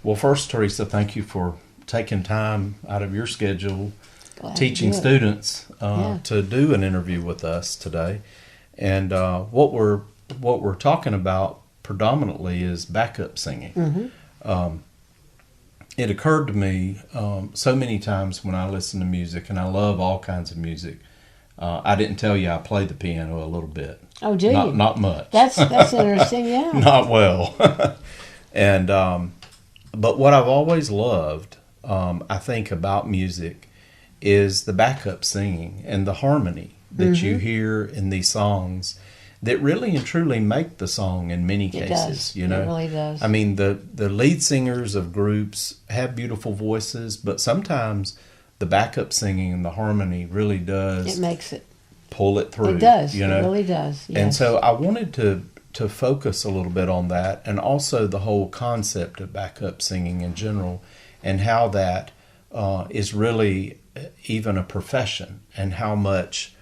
Well, first, Teresa, thank you for taking time out of your schedule, Glad teaching to do it. students Yeah. to do an interview with us today. And what we're talking about predominantly is backup singing. Mm-hmm. It occurred to me so many times when I listen to music, and I love all kinds of music. I didn't tell you I play the piano a little bit. Oh, do you? Not much. That's interesting. Yeah. Not well. And but what I've always loved, I think, about music is the backup singing and the harmony that you hear in these songs that really and truly make the song in many It cases. does. You know, It really does. I mean, the lead singers of groups have beautiful voices, but sometimes the backup singing and the harmony really does It makes it. pull it through. It does. You know? It really does. Yes. And so I wanted to focus a little bit on that, and also the whole concept of backup singing in general, and how that is really even a profession, and how much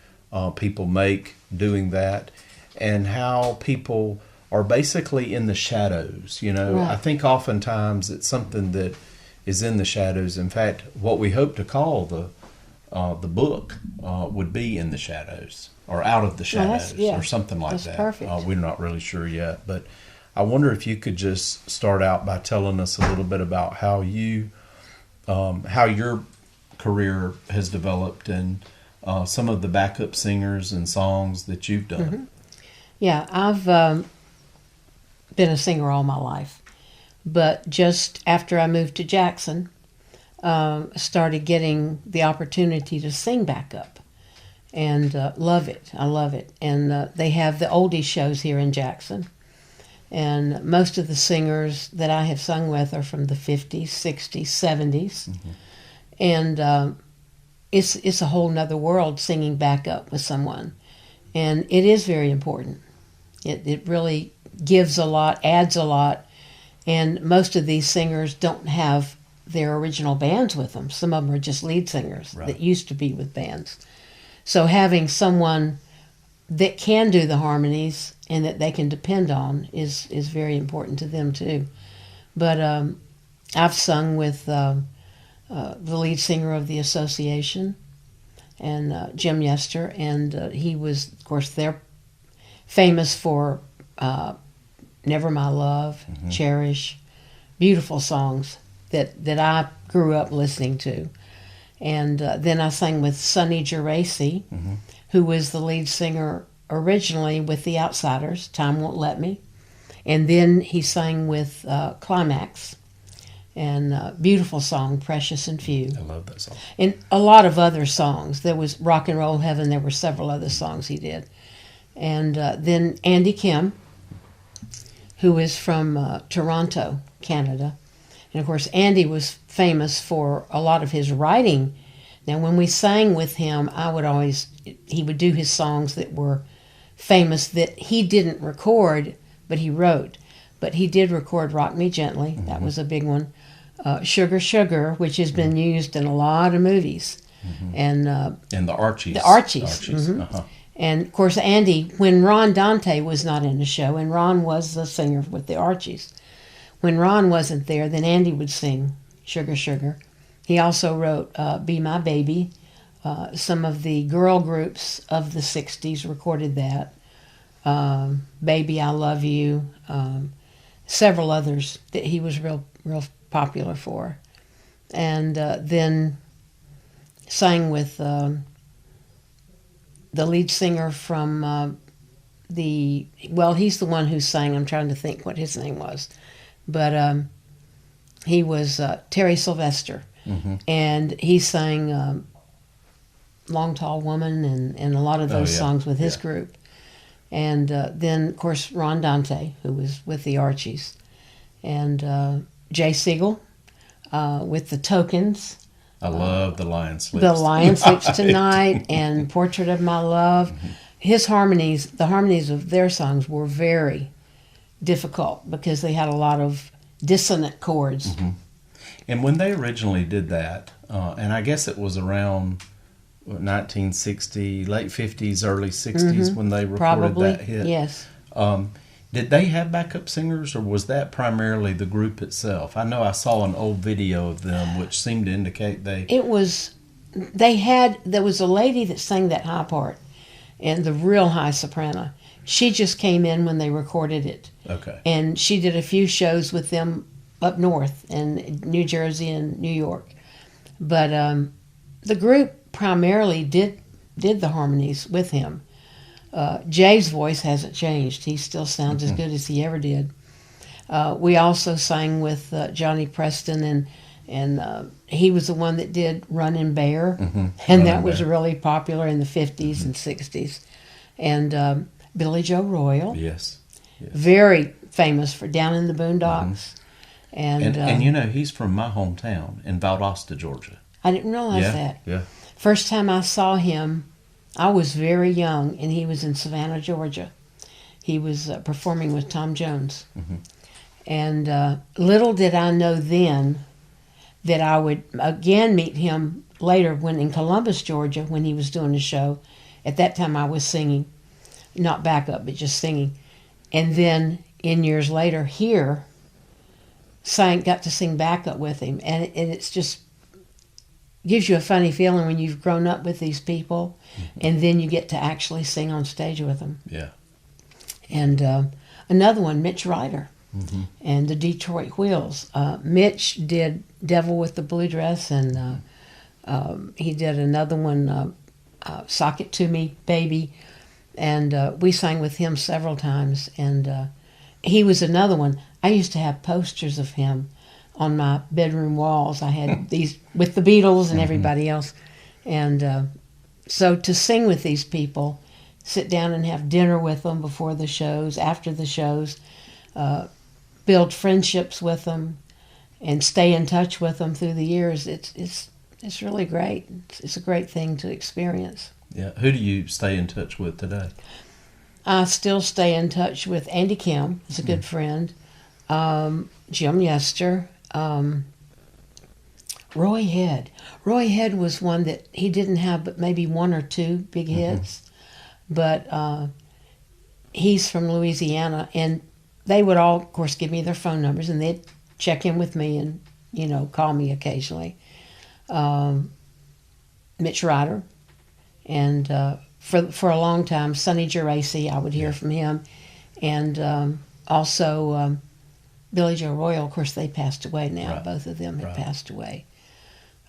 people make doing that, and how people are basically in the shadows. You know, Right. I think oftentimes it's something that is in the shadows. In fact, what we hope to call the book would be In the Shadows, or Out of the Shadows, yeah. or something like That's that. perfect. We're not really sure yet, but I wonder if you could just start out by telling us a little bit about how your career has developed, and some of the backup singers and songs that you've done. Mm-hmm. Yeah, I've been a singer all my life, but just after I moved to Jackson, started getting the opportunity to sing backup, and love it. I love it. And they have the oldies shows here in Jackson, and most of the singers that I have sung with are from the 50s, 60s, 70s, and it's a whole nother world singing backup with someone, and it is very important. It really gives a lot, adds a lot, and most of these singers don't have their original bands with them. Some of them are just lead singers Right. that used to be with bands. So having someone that can do the harmonies and that they can depend on is very important to them too. But I've sung with the lead singer of the association, and Jim Yester, and he was, of course, they're famous for Never My Love, Cherish, beautiful songs that I grew up listening to. And then I sang with Sonny Geraci, who was the lead singer originally with the Outsiders, Time Won't Let Me. And then he sang with Climax, and beautiful song, Precious and Few. I love that song. And a lot of other songs. There was Rock and Roll Heaven. There were several other songs he did. And then Andy Kim, who is from Toronto, Canada. And of course, Andy was famous for a lot of his writing. Now, when we sang with him, he would do his songs that were famous that he didn't record, but he wrote. But he did record Rock Me Gently. That was a big one. Sugar Sugar, which has been used in a lot of movies. And the Archies. The Archies. And, of course, Andy, when Ron Dante was not in the show, and Ron was the singer with the Archies, when Ron wasn't there, then Andy would sing Sugar Sugar. He also wrote Be My Baby. Some of the girl groups of the 60s recorded that. Baby, I Love You. Several others that he was real popular for. And then sang with the lead singer from he's the one who sang, I'm trying to think what his name was, but he was Terry Sylvester, and he sang Long Tall Woman and a lot of those songs with his group. And then, of course, Ron Dante, who was with the Archies, and Jay Siegel with the Tokens. I love The Lion Sleeps. The Lion Sleeps Tonight and Portrait of My Love. His harmonies, the harmonies of their songs were very difficult because they had a lot of dissonant chords. And when they originally did that, and I guess it was around 1960, late 50s, early 60s when they recorded Probably, that hit. yes. Did they have backup singers, or was that primarily the group itself? I know I saw an old video of them, which seemed to indicate they... There was a lady that sang that high part, and the real high soprano. She just came in when they recorded it. Okay. And she did a few shows with them up north in New Jersey and New York. But the group primarily did the harmonies with him. Jay's voice hasn't changed. He still sounds as good as he ever did. We also sang with Johnny Preston, and he was the one that did Runnin' Bear, and that was really popular in the 50s and 60s. And Billy Joe Royal, yes, very famous for Down in the Boondocks. And you know, he's from my hometown in Valdosta, Georgia. I didn't realize that. Yeah. First time I saw him, I was very young, and he was in Savannah, Georgia. He was performing with Tom Jones. And little did I know then that I would again meet him later when in Columbus, Georgia, when he was doing a show. At that time I was singing, not backup, but just singing. And then in years later here, got to sing backup with him. And it's just gives you a funny feeling when you've grown up with these people, and then you get to actually sing on stage with them. Yeah. And another one, Mitch Ryder, and the Detroit Wheels. Mitch did Devil with the Blue Dress, and he did another one, Sock It To Me, Baby, and we sang with him several times. And he was another one. I used to have posters of him on my bedroom walls. I had these with the Beatles and everybody else. And so to sing with these people, sit down and have dinner with them before the shows, after the shows, build friendships with them, and stay in touch with them through the years, it's really great. It's a great thing to experience. Yeah. Who do you stay in touch with today? I still stay in touch with Andy Kim, who's a good friend, Jim Yester, Roy Head. Roy Head was one that he didn't have but maybe one or two big hits, but he's from Louisiana, and they would all, of course, give me their phone numbers, and they'd check in with me and, you know, call me occasionally. Mitch Ryder, and for a long time, Sonny Geraci, I would hear from him, and also Billy Joe Royal. Of course, they passed away now. Right. Both of them have passed away.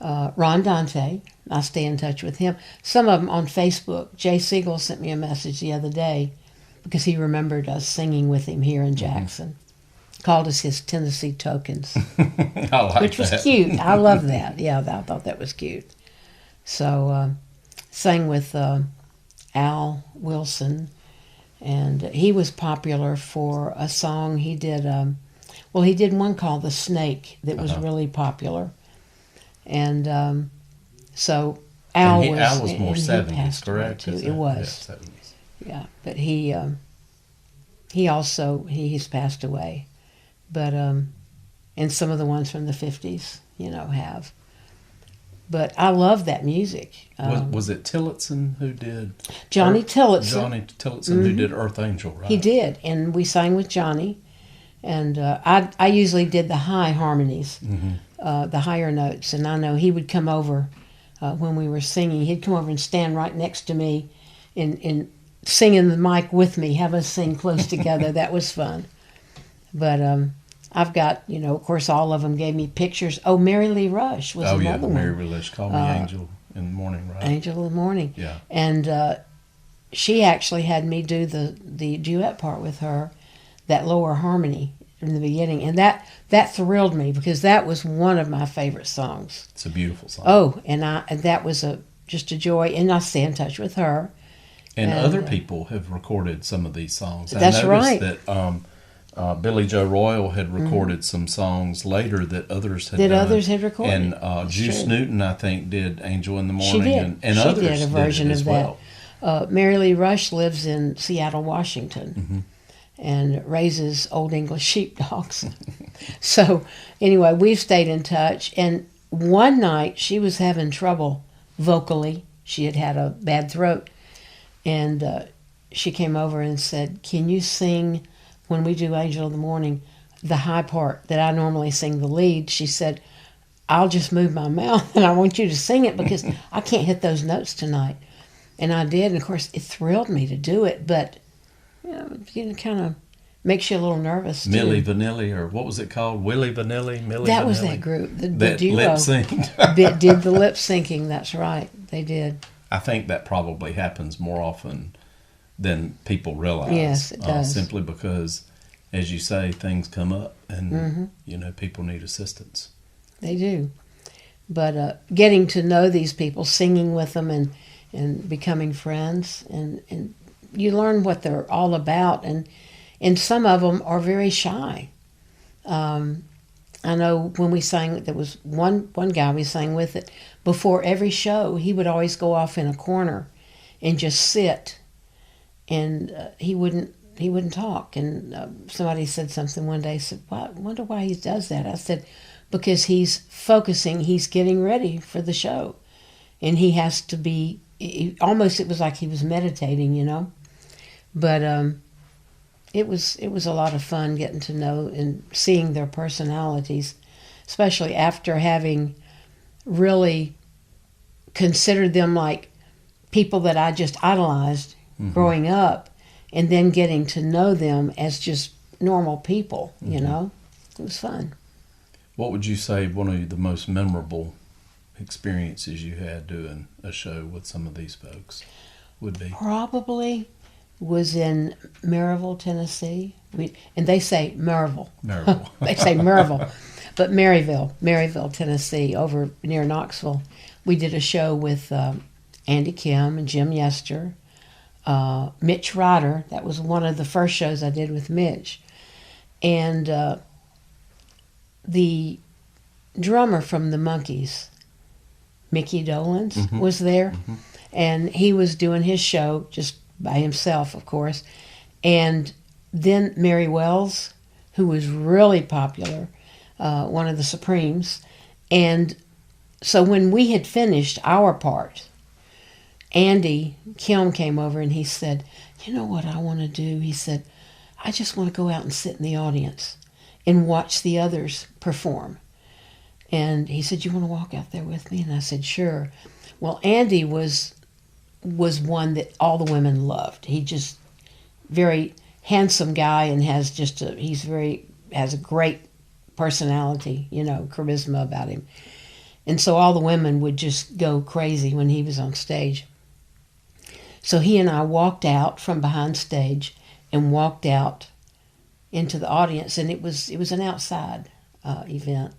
Ron Dante, I stay in touch with him. Some of them on Facebook. Jay Siegel sent me a message the other day because he remembered us singing with him here in Jackson. Called us his Tennessee tokens, which was cute. I love that. Yeah, I thought that was cute. So sang with Al Wilson, and he was popular for a song he did. He did one called "The Snake" that was really popular, and so Al was more 70s, correct? Too. It was, yeah, 70s. Yeah, but he has passed away, but and some of the ones from the 50s, have. But I love that music. Was it Tillotson who did? Johnny Tillotson. Johnny Tillotson who did Earth Angel, right? He did, and we sang with Johnny. And I usually did the high harmonies, the higher notes. And I know he would come over when we were singing. He'd come over and stand right next to me and sing in the mic with me, have us sing close together. That was fun. But I've got, of course, all of them gave me pictures. Oh, Mary Lee Rush was another one. Mary Lee Rush, Call Me Angel in the Morning, right? Angel in the Morning. Yeah. And she actually had me do the duet part with her, that lower harmony in the beginning. And that thrilled me because that was one of my favorite songs. It's a beautiful song. Oh, and that was just a joy. And I stay in touch with her. And other people have recorded some of these songs. That's right. I noticed that Billy Joe Royal had recorded some songs later that others had done. Others had recorded. And Juice Newton, I think, did Angel in the Morning. She did. And she others did a version did it as of well. that. Mary Lee Rush lives in Seattle, Washington, and raises Old English sheepdogs. So anyway, we've stayed in touch. And one night she was having trouble vocally. She had a bad throat. And she came over and said, "Can you sing when we do Angel of the Morning, the high part that I normally sing the lead, she said, I'll just move my mouth and I want you to sing it because I can't hit those notes tonight. And I did, and of course it thrilled me to do it, but it kind of makes you a little nervous too. Milli Vanilli, or what was it called? Willy Vanilli? Milli That Vanilli? was that group. The that duo. lip synced. Did the lip syncing, that's right. They did. I think that probably happens more often than people realize. Yes, it does. Simply because, as you say, things come up and, people need assistance. They do. But getting to know these people, singing with them and becoming friends, and you learn what they're all about. And some of them are very shy. I know when we sang, there was one guy we sang with it. Before every show, he would always go off in a corner and just sit, and he wouldn't talk. And somebody said something one day, said, "I wonder why he does that." I said, because he's focusing, he's getting ready for the show, and he has to be. Almost, it was like he was meditating, But it was a lot of fun getting to know and seeing their personalities, especially after having really considered them like people that I just idolized growing up, and then getting to know them as just normal people, It was fun. What would you say one of the most memorable experiences you had doing a show with some of these folks would be? Probably was in Maryville, Tennessee. And they say Maryville. They say Maryville. But Maryville, Tennessee, over near Knoxville. We did a show with Andy Kim and Jim Yester, Mitch Ryder. That was one of the first shows I did with Mitch. And the drummer from the Monkees, Mickey Dolenz, was there. And he was doing his show just by himself, of course. And then Mary Wells, who was really popular, one of the Supremes. And so when we had finished our part, Andy Kim came over and he said, "You know what I want to do?" He said, "I just want to go out and sit in the audience and watch the others perform." And he said, "You want to walk out there with me?" And I said, "Sure." Well, Andy was one that all the women loved. He just very handsome guy and has a great personality, charisma about him. And so all the women would just go crazy when he was on stage. So he and I walked out from behind stage and walked out into the audience, and it was an outside event.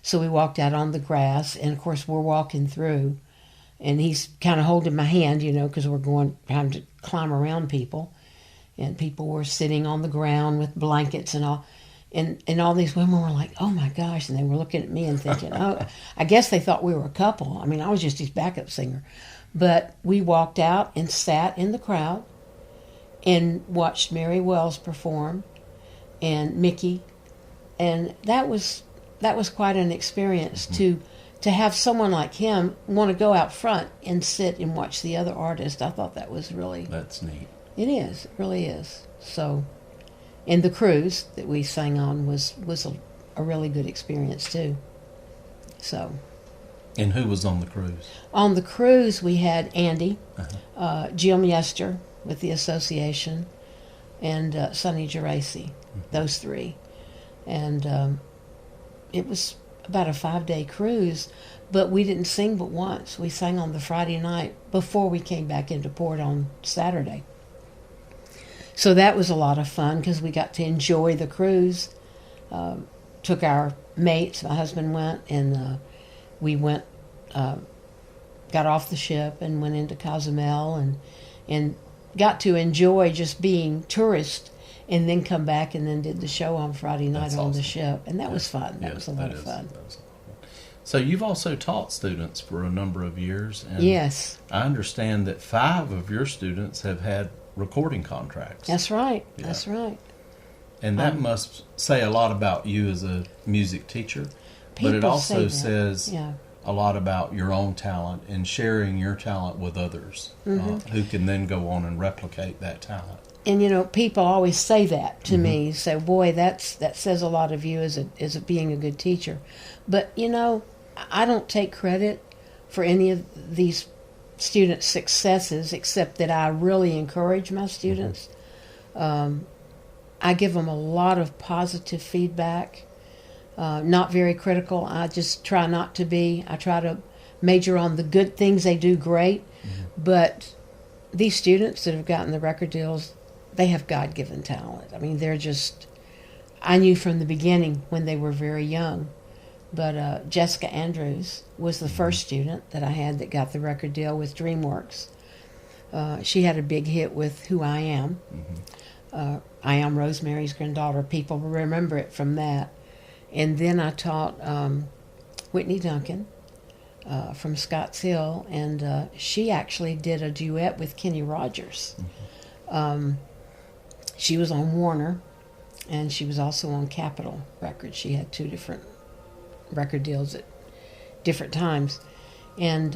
So we walked out on the grass, and of course we're walking through, and he's kind of holding my hand, because we're trying to climb around people, and people were sitting on the ground with blankets and all, and all these women were like, "Oh my gosh," and they were looking at me and thinking, "Oh," I guess they thought we were a couple. I mean, I was just his backup singer. But we walked out and sat in the crowd and watched Mary Wells perform and Mickey, and that was quite an experience to have someone like him want to go out front and sit and watch the other artists. I thought that was really... That's neat. It is. It really is. So, and the cruise that we sang on was a really good experience too. So... And who was on the cruise? On the cruise, we had Andy, Jim Yester with the association, and Sonny Geraci, those three. And it was about a 5-day cruise, but we didn't sing but once. We sang on the Friday night before we came back into port on Saturday. So that was a lot of fun because we got to enjoy the cruise. Took our mates, my husband went, and we went, got off the ship and went into Cozumel and got to enjoy just being tourists, and then come back and then did the show on Friday night on the ship. And that was fun. That was a lot of fun. So you've also taught students for a number of years. And yes. I understand that 5 of your students have had recording contracts. That's right. Yeah. That's right. And that must say a lot about you as a music teacher. But it also says a lot about your own talent and sharing your talent with others who can then go on and replicate that talent. And people always say that to me. Say, boy, that says a lot of you as being a good teacher. But I don't take credit for any of these students' successes, except that I really encourage my students. I give them a lot of positive feedback. Not very critical. I just try not to be. I try to major on the good things they do great. But these students that have gotten the record deals, they have God-given talent. I mean, I knew from the beginning when they were very young. But Jessica Andrews was the first student that I had that got the record deal with DreamWorks. She had a big hit with Who I Am. I Am Rosemary's Granddaughter. People remember it from that. And then I taught Whitney Duncan from Scotts Hill, and she actually did a duet with Kenny Rogers. She was on Warner, and she was also on Capitol Records. She had 2 different record deals at different times. And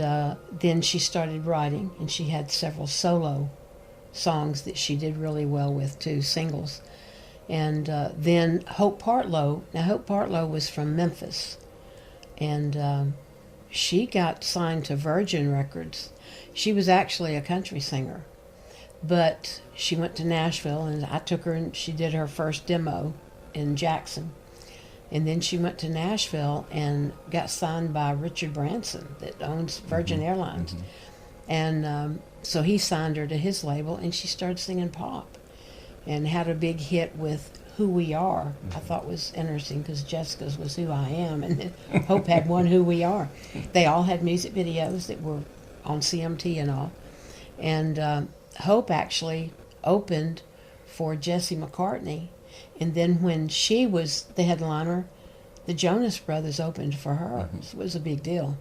then she started writing, and she had several solo songs that she did really well with, too, singles. And then Hope Partlow. Now, Hope Partlow was from Memphis, and she got signed to Virgin Records. She was actually a country singer, but she went to Nashville, and I took her, and she did her first demo in Jackson. And then she went to Nashville and got signed by Richard Branson, that owns Virgin Airlines. And so he signed her to his label, and she started singing pop and had a big hit with Who We Are. I thought was interesting because Jessica's was Who I Am, and then Hope had one, Who We Are. They all had music videos that were on CMT and all. And Hope actually opened for Jesse McCartney. And then when she was the headliner, the Jonas Brothers opened for her. So it was a big deal.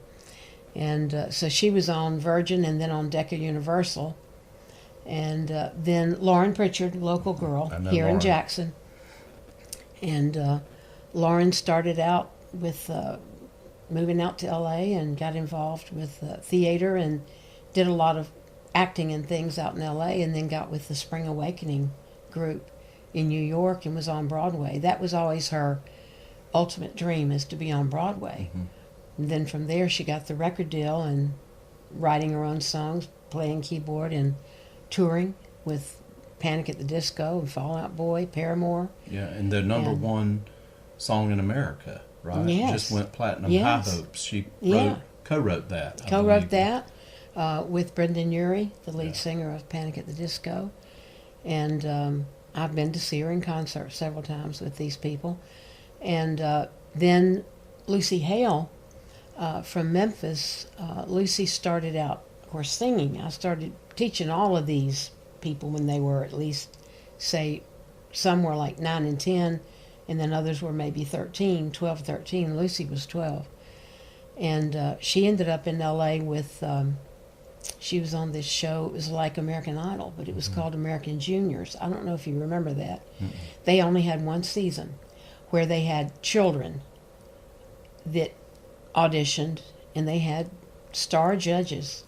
And so she was on Virgin and then on Decca Universal. And then Lauren Pritchard, local girl here in Jackson. And Lauren started out with moving out to L.A. and got involved with theater and did a lot of acting and things out in L.A. and then got with the Spring Awakening group in New York and was on Broadway. That was always her ultimate dream, is to be on Broadway. And then from there she got the record deal and writing her own songs, playing keyboard and touring with Panic at the Disco and Fall Out Boy, Paramore. Yeah, and the number one song in America, right? Yes. Just went platinum. Yes. High Hopes. She co-wrote that. Co-wrote that with Brendan Urie, the lead singer of Panic at the Disco. And I've been to see her in concert several times with these people. And then Lucy Hale from Memphis. Lucy started out, of course, singing. I started teaching all of these people when they were at least, say, some were like 9 and 10, and then others were maybe 13, 12, 13. Lucy was 12. And she ended up in L.A. with, she was on this show, it was like American Idol, but it was called American Juniors. I don't know if you remember that. They only had one season where they had children that auditioned, and they had star judges.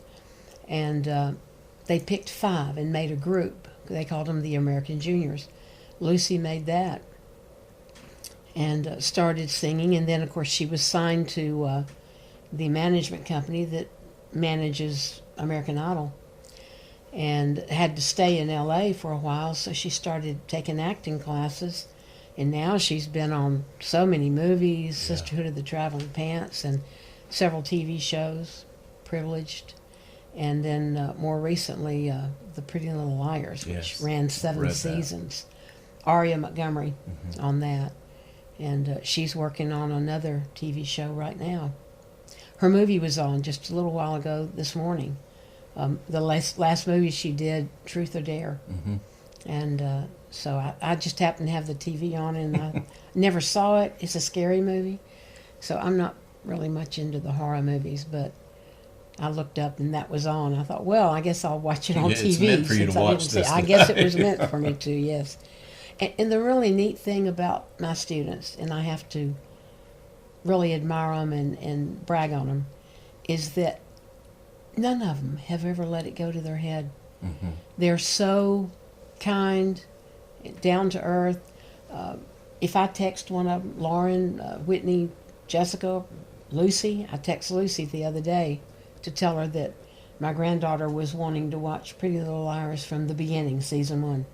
And they picked 5 and made a group. They called them the American Juniors. Lucy made that and started singing. And then, of course, she was signed to the management company that manages American Idol and had to stay in L.A. for a while, so she started taking acting classes. And now she's been on so many movies, Sisterhood of the Traveling Pants, and several TV shows, Privileged. And then more recently, The Pretty Little Liars, which ran 7 seasons. Aria Montgomery on that. And she's working on another TV show right now. Her movie was on just a little while ago this morning. The last movie she did, Truth or Dare. And so I just happened to have the TV on, and I never saw it. It's a scary movie. So I'm not really much into the horror movies, but I looked up and that was on. I thought, well, I guess I'll watch it on TV. It's meant for you to watch this. I guess it was meant for me to, yes. And the really neat thing about my students, and I have to really admire them and brag on them, is that none of them have ever let it go to their head. They're so kind, down to earth. If I text one of them, Lauren, Whitney, Jessica, Lucy, I text Lucy the other day to tell her that my granddaughter was wanting to watch Pretty Little Liars from the beginning, season 1.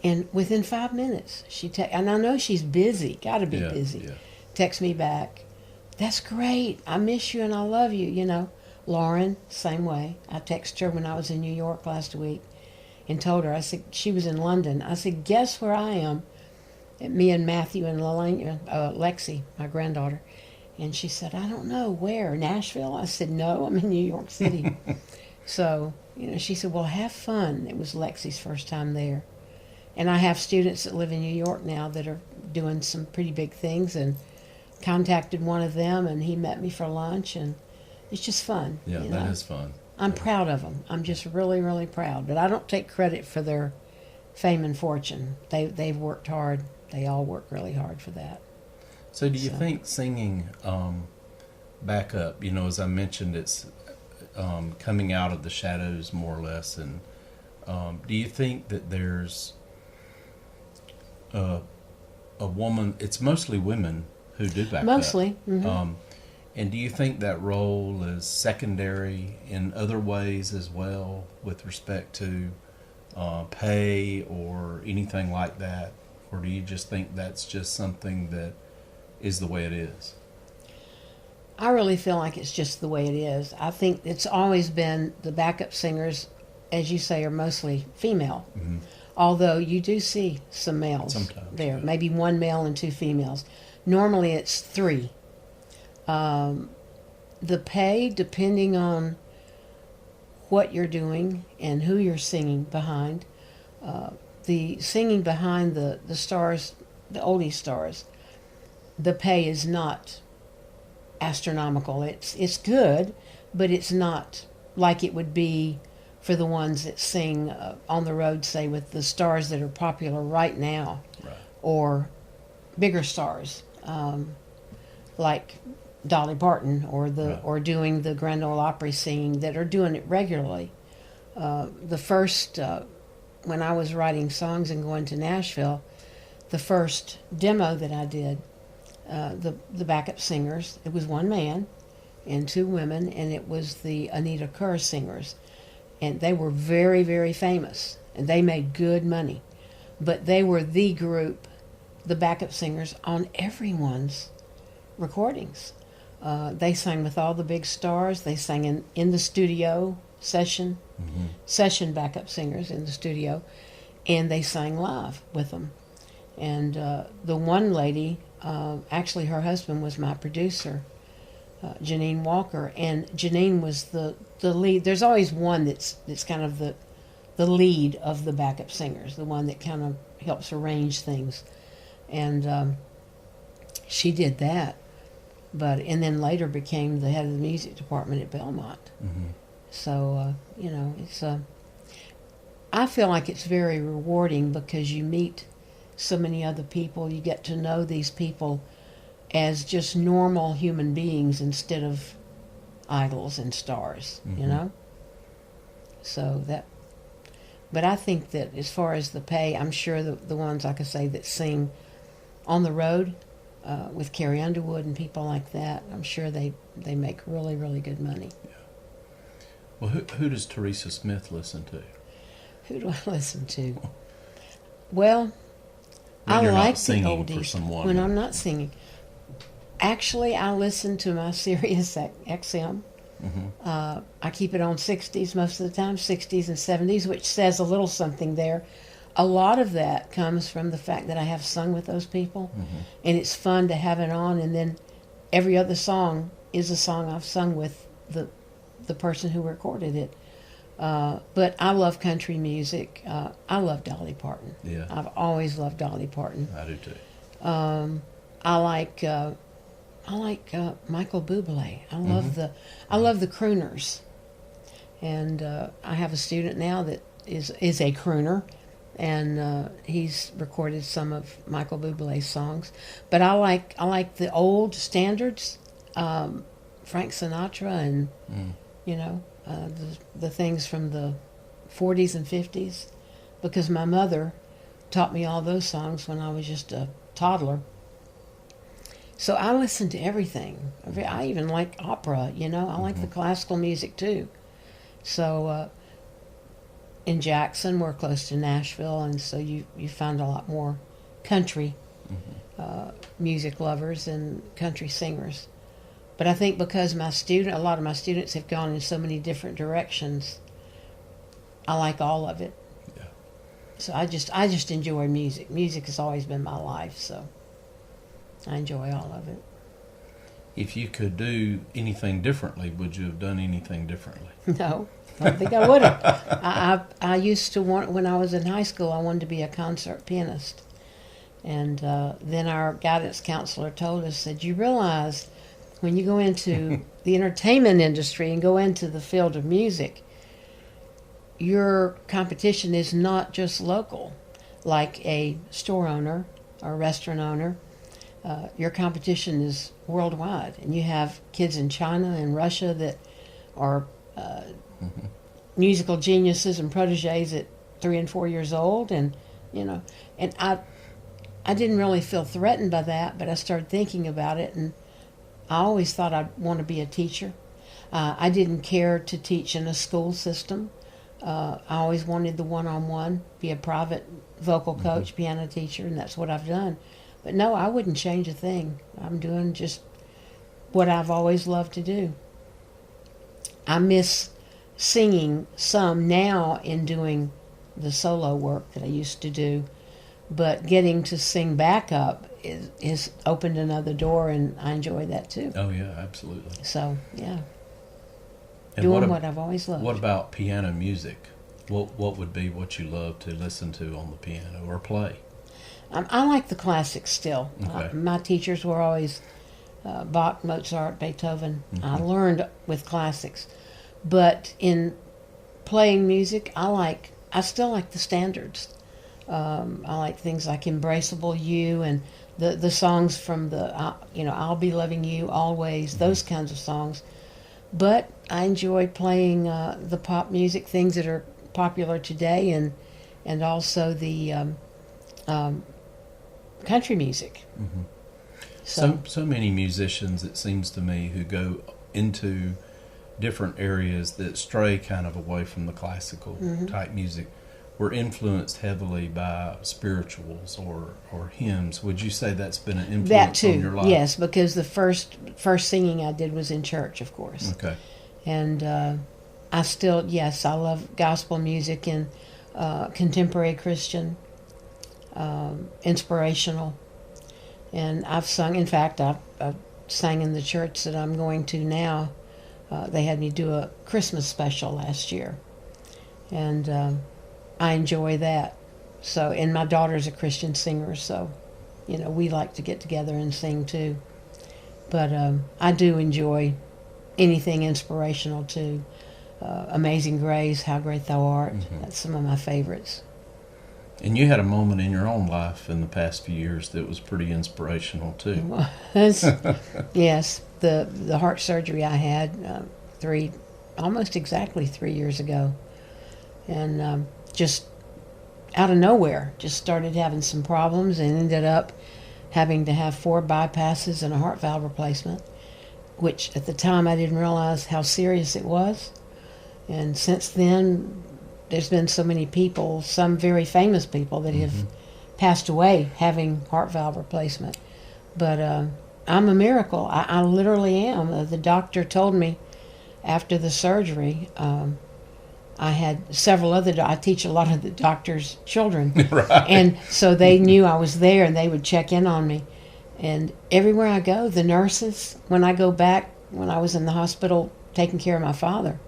And within 5 minutes, and I know she's busy, got to be busy. Yeah. Text me back, "That's great. I miss you and I love you." You know, Lauren, same way. I texted her when I was in New York last week and told her. I said she was in London. I said, "Guess where I am?" Me and Matthew and Lexi, my granddaughter. And she said, "I don't know, where? Nashville?" I said, "No, I'm in New York City." So, she said, "Well, have fun." It was Lexi's first time there. And I have students that live in New York now that are doing some pretty big things, and contacted one of them, and he met me for lunch, and it's just fun. Yeah, that is fun. I'm proud of them. I'm just really, really proud. But I don't take credit for their fame and fortune. They've worked hard. They all work really hard for that. So do you think singing back up, as I mentioned, it's coming out of the shadows more or less, and do you think that there's a woman, it's mostly women who do back mostly, up. Mm-hmm. And do you think that role is secondary in other ways as well with respect to pay or anything like that? Or do you just think that's just something that is the way it is? I really feel like it's just the way it is. I think it's always been the backup singers, as you say, are mostly female. Mm-hmm. Although you do see some males sometimes there, maybe 1 male and 2 females. Normally it's 3. The pay, depending on what you're doing and who you're singing behind, the singing behind the stars, the oldie stars, the pay is not astronomical. It's good, but it's not like it would be for the ones that sing on the road, say with the stars that are popular right now, right, or bigger stars like Dolly Parton or right, or doing the Grand Ole Opry singing that are doing it regularly. The first when I was writing songs and going to Nashville, the first demo that I did, the backup singers, it was 1 man and 2 women, and it was the Anita Kerr singers. And they were very, very famous, and they made good money. But they were the group, the backup singers, on everyone's recordings. They sang with all the big stars. They sang in the studio session, mm-hmm, session backup singers in the studio, and they sang live with them. And the one lady, actually her husband was my producer, Janine Walker, and Janine was the lead. There's always one that's kind of the lead of the backup singers, the one that kind of helps arrange things. And she did that, and then later became the head of the music department at Belmont. mm-hmm. So, it's I feel like it's very rewarding because you meet so many other people. You get to know these people as just normal human beings instead of idols and stars, Mm-hmm. So but I think that as far as the pay, I'm sure the ones, like I say, that sing on the road with Carrie Underwood and people like that, I'm sure they make really, really good money. Yeah. Well, who does Teresa Smith listen to? Who do I listen to? Well, When I you're like not singing the for oldies someone. when I'm not singing. Actually, I listen to my Sirius XM. Mm-hmm. I keep it on 60s most of the time, 60s and 70s, which says a little something there. A lot of that comes from the fact that I have sung with those people, Mm-hmm. and it's fun to have it on, and then every other song is a song I've sung with the person who recorded it. But I love country music. I love Dolly Parton. Yeah. I've always loved Dolly Parton. I do too. I like Michael Bublé. I love the crooners, and I have a student now that is a crooner, and he's recorded some of Michael Bublé's songs. But I like the old standards, Frank Sinatra, and the things from the 40s and 50s. because my mother taught me all those songs when I was just a toddler. So I listen to everything. I even like opera, I like the classical music too. So in Jackson, we're close to Nashville, and so you find a lot more country music lovers and country singers. But I think because a lot of my students have gone in so many different directions, I like all of it. Yeah. So I just enjoy music. Music has always been my life, so I enjoy all of it. If you could do anything differently, would you have done anything differently? No, I don't think I would have. I used to want, when I was in high school, I wanted to be a concert pianist. And then our guidance counselor told us that you realize when you go into the entertainment industry and go into the field of music, your competition is not just local, like a store owner or a restaurant owner. Your competition is worldwide, and you have kids in China and Russia that are musical geniuses and proteges at 3 and 4 years old, and and I didn't really feel threatened by that, but I started thinking about it, and I always thought I'd want to be a teacher. I didn't care to teach in a school system. I always wanted the one-on-one, be a private vocal coach, piano teacher, and that's what I've done. But no, I wouldn't change a thing. I'm doing just what I've always loved to do. I miss singing some now in doing the solo work that I used to do, but getting to sing backup is opened another door, and I enjoy that too. Oh yeah, absolutely. So yeah, and doing what I've always loved. What about piano music? What would be what you love to listen to on the piano or play? I like the classics still. Okay. My teachers were always Bach, Mozart, Beethoven. I learned with classics, but in playing music, I still like the standards. I like things like "Embraceable You" and the songs from the "I'll Be Loving You Always," those kinds of songs. But I enjoy playing the pop music, things that are popular today, and also the country music. So many musicians, it seems to me, who go into different areas that stray kind of away from the classical type music were influenced heavily by spirituals or hymns. Would you say that's been an influence that too, on your life? Yes, because the first singing I did was in church, of course. Okay. And I love gospel music and contemporary Christian, inspirational. And I've sung, in fact, I sang in the church that I'm going to now. They had me do a Christmas special last year. And I enjoy that. So, and my daughter's a Christian singer, so, we like to get together and sing too. But I do enjoy anything inspirational too. Amazing Grace, How Great Thou Art. That's some of my favorites. And you had a moment in your own life in the past few years that was pretty inspirational too. Yes, the heart surgery I had almost exactly 3 years ago, and just out of nowhere, just started having some problems and ended up having to have 4 bypasses and a heart valve replacement, which at the time I didn't realize how serious it was. And since then, there's been so many people, some very famous people that have passed away having heart valve replacement. But I'm a miracle. I literally am. The doctor told me after the surgery, I had several other, I teach a lot of the doctor's children. Right. And so they knew I was there and they would check in on me. And everywhere I go, the nurses, when I go back, when I was in the hospital taking care of my father,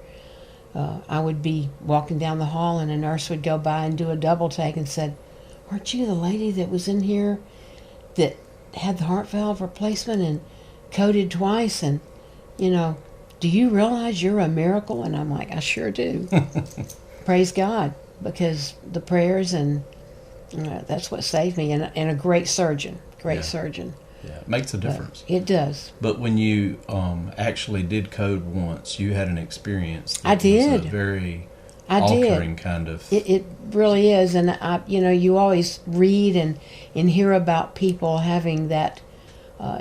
I would be walking down the hall and a nurse would go by and do a double take and said, "Aren't you the lady that was in here that had the heart valve replacement and coded twice? And, do you realize you're a miracle?" And I'm like, I sure do. Praise God, because the prayers and that's what saved me. And a great surgeon, surgeon. Yeah, it makes a difference. It does. But when you actually did code once, you had an experience that I did. was very altering kind of. It really is, and you always read and hear about people having that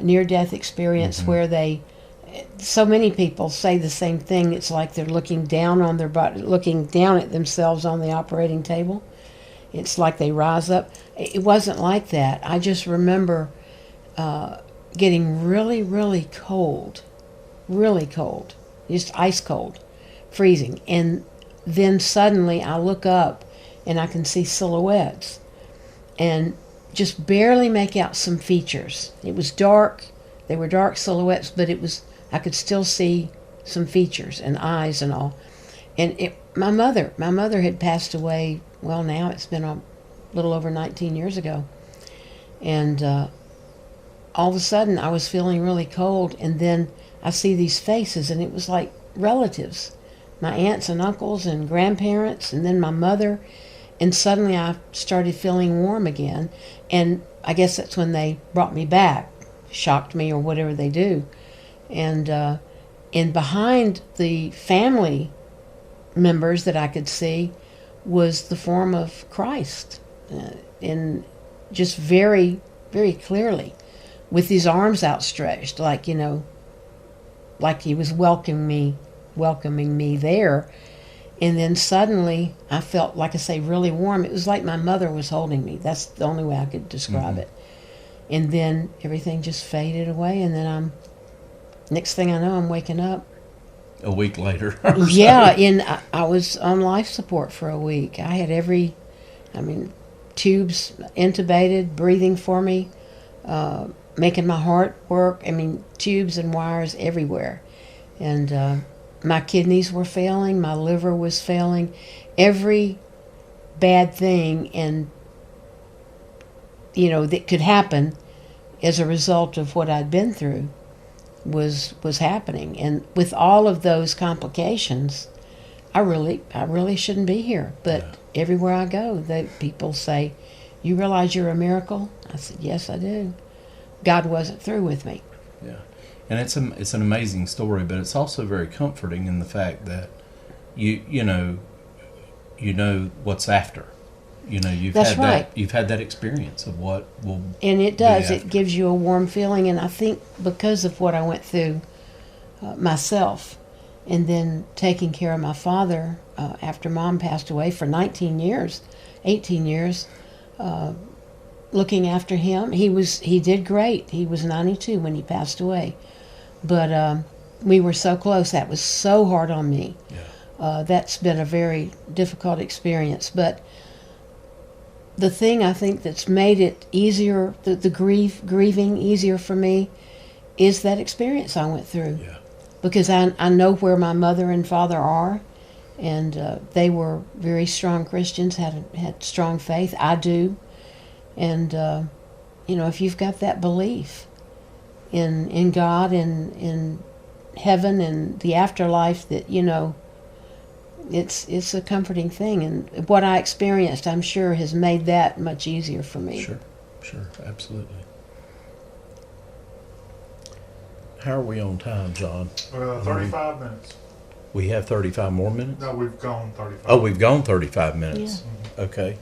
near-death experience Mm-hmm. where so many people say the same thing. It's like they're looking down on their body, looking down at themselves on the operating table. It's like they rise up. It wasn't like that. I just remember getting really, really cold, just ice cold, freezing. And then suddenly I look up and I can see silhouettes and just barely make out some features. It was dark. They were dark silhouettes, but I could still see some features and eyes and all. And my mother had passed away. Well, now it's been a little over 19 years ago. And all of a sudden I was feeling really cold, and then I see these faces, and it was like relatives, my aunts and uncles and grandparents, and then my mother. And suddenly I started feeling warm again. And I guess that's when they brought me back, shocked me or whatever they do. And behind the family members that I could see was the form of Christ, and just very, very clearly, with his arms outstretched, like he was welcoming me there. And then suddenly I felt, like I say, really warm. It was like my mother was holding me. That's the only way I could describe Mm-hmm. it. And then everything just faded away, and then next thing I know, I'm waking up. A week later. Yeah, and I was on life support for a week. I had tubes intubated, breathing for me, making my heart work. Tubes and wires everywhere. And my kidneys were failing, my liver was failing. Every bad thing that could happen as a result of what I'd been through was happening. And with all of those complications, I really shouldn't be here. But everywhere I go, people say, "You realize you're a miracle?" I said, "Yes, I do." God wasn't through with me. Yeah, and it's an amazing story, but it's also very comforting in the fact that you know what's after. You've That's had right. you've had that experience of what will. And it does. be It after. gives you a warm feeling. And I think because of what I went through myself, and then taking care of my father after Mom passed away for 18 years, looking after him. He did great. He was 92 when he passed away. But we were so close. That was so hard on me. Yeah. That's been a very difficult experience. But the thing I think that's made it easier, the grieving easier for me, is that experience I went through. Yeah. Because I know where my mother and father are, and they were very strong Christians, had strong faith. I do. And, if you've got that belief in God and in heaven and the afterlife, that, it's a comforting thing. And what I experienced, I'm sure, has made that much easier for me. Sure, absolutely. How are we on time, John? 35 minutes. We have 35 more minutes? No, we've gone 35. Oh, we've gone 35 minutes. Yeah. Okay.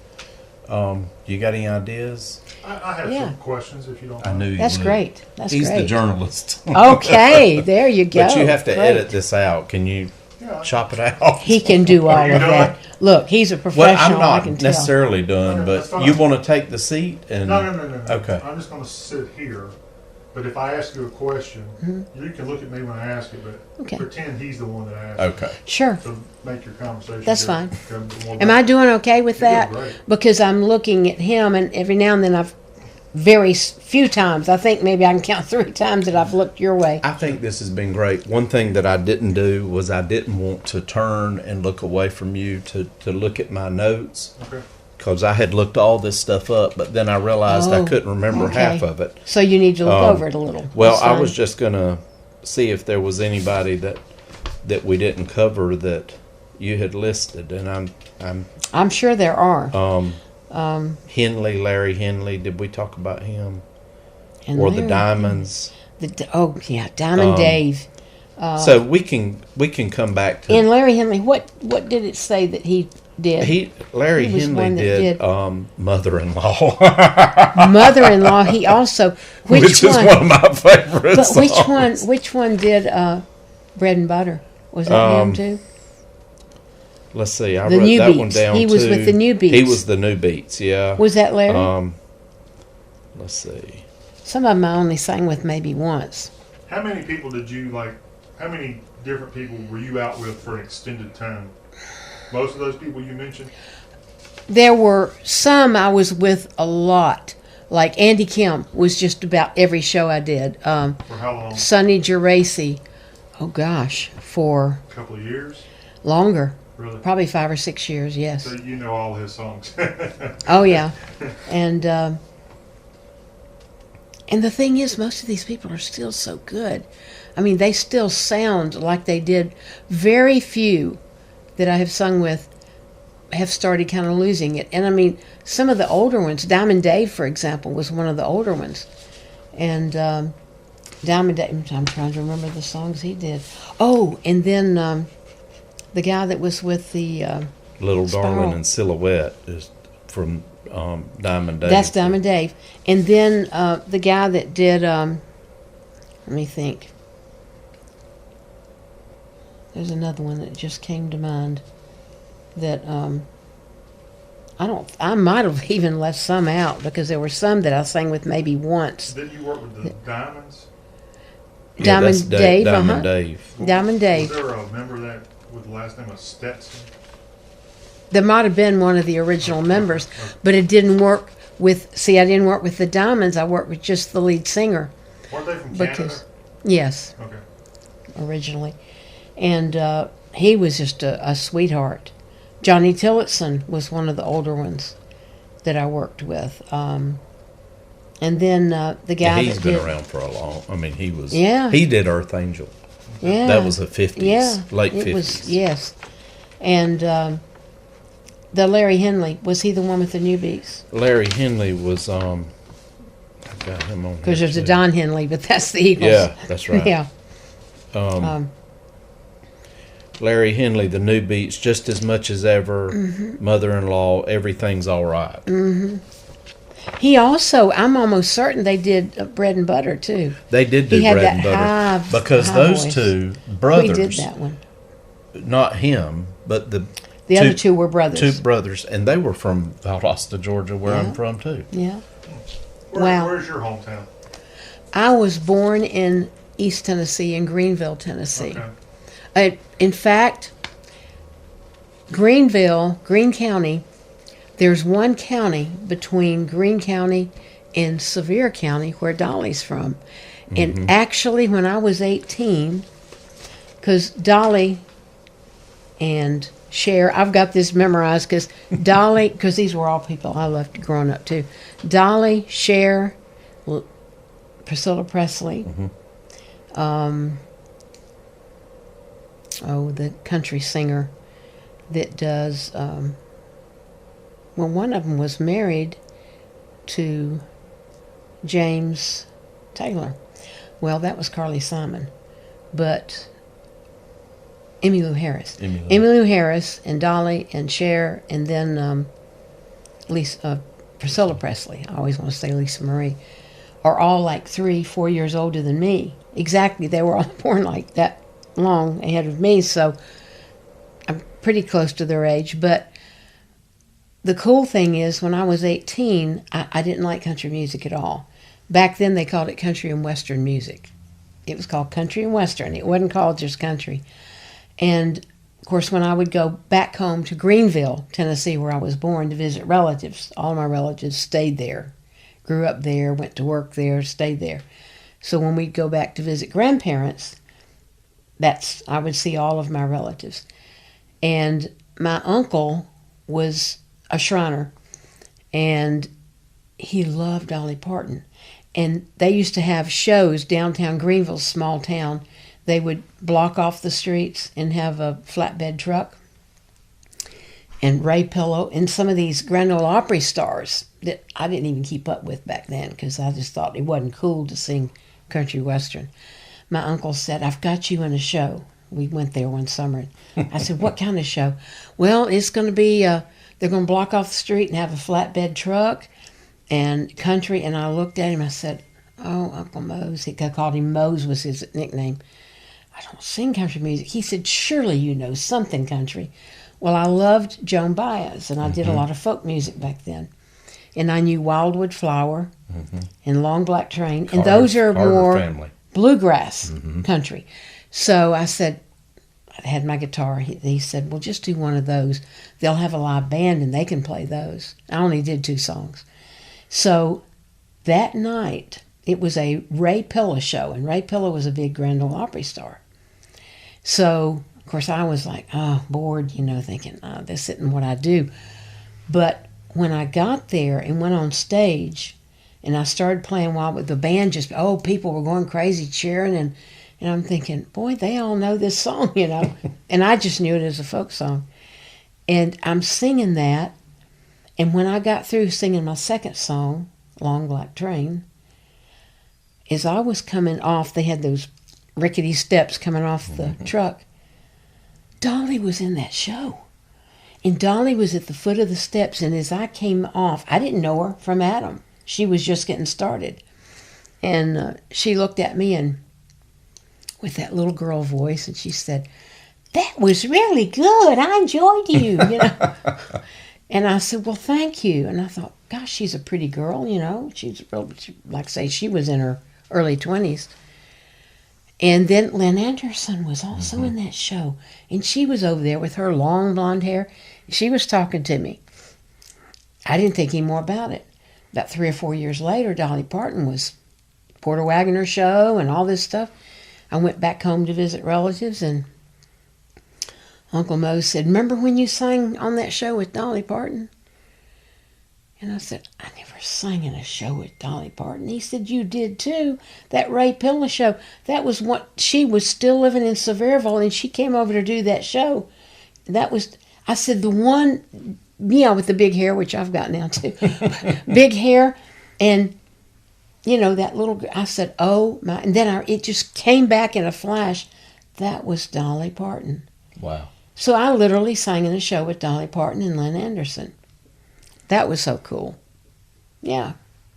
You got any ideas? I have Yeah. some questions if you don't I mind. knew you That's would. great. He's the journalist. Okay, there you go. But you have to Great. edit this out. Can you Yeah. chop it out? He can do all Are you of doing that. Look, he's a Well, professional. I'm I can not tell. necessarily done, Okay, that's but fine. you want to take the seat and No. Okay. I'm just going to sit here. But if I ask you a question, you can look at me when I ask it, but Okay. pretend he's the one that asked. Okay. Sure. To make your conversation. That's go- fine. go more Am I doing okay with You're that? doing great. Because I'm looking at him, and every now and then very few times, I think maybe I can count 3 times that I've looked your way. I think this has been great. One thing that I didn't do was I didn't want to turn and look away from you to look at my notes, Okay. because I had looked all this stuff up, but then I realized I Oh, couldn't remember okay. half of it. So you need to look over it a little. Well, That's I fine. was just going to see if there was anybody that we didn't cover that you had listed, and I'm sure there are. Henley, Larry Henley. Did we talk about him? And Or the Larry- Diamonds? Diamond Dave. So we can come back to And Larry Henley, what did it say that he did? Larry He was Henley one that did did- Mother-in-Law, Mother-in-law. He also which is one of my favorite But songs. which one did Bread and Butter? Was that him too? Let's see. I The wrote New that one Beats. down. He was too. with the New Beats. He was the New Beats. Yeah. Was that Larry? Let's see. Some of them I only sang with maybe once. How many people did you like? How many different people were you out with for an extended time? Most of those people you mentioned. There were some I was with a lot. Like Andy Kim was just about every show I did. For how long? Sonny Geraci, oh gosh, for A couple of years. longer. Really? Probably 5 or 6 years, yes. So you know all his songs. Oh yeah, and the thing is, most of these people are still so good. I mean, they still sound like they did. Very few that I have sung with have started kind of losing it. And I mean, some of the older ones, Diamond Dave, for example, was one of the older ones. And Diamond Dave, I'm trying to remember the songs he did. Oh, and then the guy that was with the Little Spiral. Darling and Silhouette is from Diamond Dave. That's Diamond Dave. And then the guy that did, let me think. There's another one that just came to mind that I might have even left some out because there were some that I sang with maybe once. Didn't you work with the Diamonds? Yeah, that's Diamond Dave, Diamond Dave. Diamond Dave. Was there a member of that with the last name of Stetson? There might have been one of the original members, but it didn't work with. See, I didn't work with the Diamonds. I worked with just the lead singer. Weren't they from Canada? Because, yes, Okay. originally, and he was just a sweetheart. Johnny Tillotson was one of the older ones that I worked with, and then the guy He's that been did, around for a long. I mean, he was. Yeah. He did Earth Angel. yeah, That was the 50s, yeah, late it 50s. was, yes, and the Larry Henley, was he the one with the New Beats? Larry Henley was. I got him on. Because here, there's a too. Don Henley, but that's the Eagles. Yeah, that's right. Yeah. Larry Henley, the New Beats, Just as Much as Ever, Mm-hmm. Mother-in-Law, Everything's All Right. He also, I'm almost certain they did Bread and Butter too. They did do He had Bread that and Butter high- because high those voice. two We brothers, did that one. not him, but the Other two were brothers. two brothers, and they were from Valdosta, Georgia, where I'm Yeah. from too. Yeah. Wow. Where's your hometown? I was born in East Tennessee, in Greenville, Tennessee. Okay. In fact, Greene County, there's one county between Greene County and Sevier County where Dolly's from. And actually, when I was 18, because Dolly and Cher, I've got this memorized because Dolly, because these were all people I loved growing up too. Dolly, Cher, Priscilla Presley, the country singer that does, one of them was married to James Taylor. Well, that was Carly Simon. But Emmylou Harris. Emmylou Harris and Dolly and Cher and then Priscilla Presley, I always want to say Lisa Marie, are all like 3-4 years older than me. Exactly, they were all born like that long ahead of me, so I'm pretty close to their age. But the cool thing is, when I was 18, I didn't like country music at all. Back then, they called it country and western music. It was called country and western. It wasn't called just country. And, of course, when I would go back home to Greenville, Tennessee, where I was born, to visit relatives, all my relatives stayed there, grew up there, went to work there, stayed there. So when we'd go back to visit grandparents, I would see all of my relatives. And my uncle was a Shriner, and he loved Dolly Parton. And they used to have shows downtown Greenville, small town. They would block off the streets and have a flatbed truck and Ray Pillow and some of these Grand Ole Opry stars that I didn't even keep up with back then because I just thought it wasn't cool to sing country western. my uncle said, I've got you in a show. We went there one summer. I said, what kind of show? Well, it's going to be, they're going to block off the street and have a flatbed truck and country. And I looked at him, I said, oh, Uncle Mose. I called him Mose was his nickname. I don't sing country music. He said, surely you know something country. Well, I loved Joan Baez, and I did a lot of folk music back then. And I knew Wildwood Flower and Long Black Train, and those are more bluegrass country. So I said, I had my guitar. He said, well, just do one of those. They'll have a live band, and they can play those. I only did 2 songs. So that night, it was a Ray Pilla show, and Ray Pilla was a big Grand Ole Opry star. So, of course, I was like, bored, thinking, this isn't what I do. But when I got there and went on stage and I started playing with the band, people were going crazy cheering. And I'm thinking, boy, they all know this song, And I just knew it as a folk song. And I'm singing that. And when I got through singing my second song, Long Black Train, as I was coming off, they had those rickety steps coming off the truck. Dolly was in that show. And Dolly was at the foot of the steps, and as I came off, I didn't know her from Adam. She was just getting started. And she looked at me and with that little girl voice, and she said, that was really good. I enjoyed you, And I said, well, thank you. And I thought, gosh, she's a pretty girl, She's real, like I say, she was in her early 20s. And then Lynn Anderson was also in that show. And she was over there with her long blonde hair. She was talking to me. I didn't think any more about it. About 3 or 4 years later, Dolly Parton was Porter Wagoner show and all this stuff. I went back home to visit relatives, and Uncle Mo said, remember when you sang on that show with Dolly Parton? And I said, I never sang in a show with Dolly Parton. He said, you did too. That Ray Pilla show. That was what, she was still living in Sevierville, and she came over to do that show. That was, I said, the one, with the big hair, which I've got now too. Big hair, and, that little, I said, oh my, and then it just came back in a flash. That was Dolly Parton. Wow. So I literally sang in a show with Dolly Parton and Lynn Anderson. That was so cool. Yeah.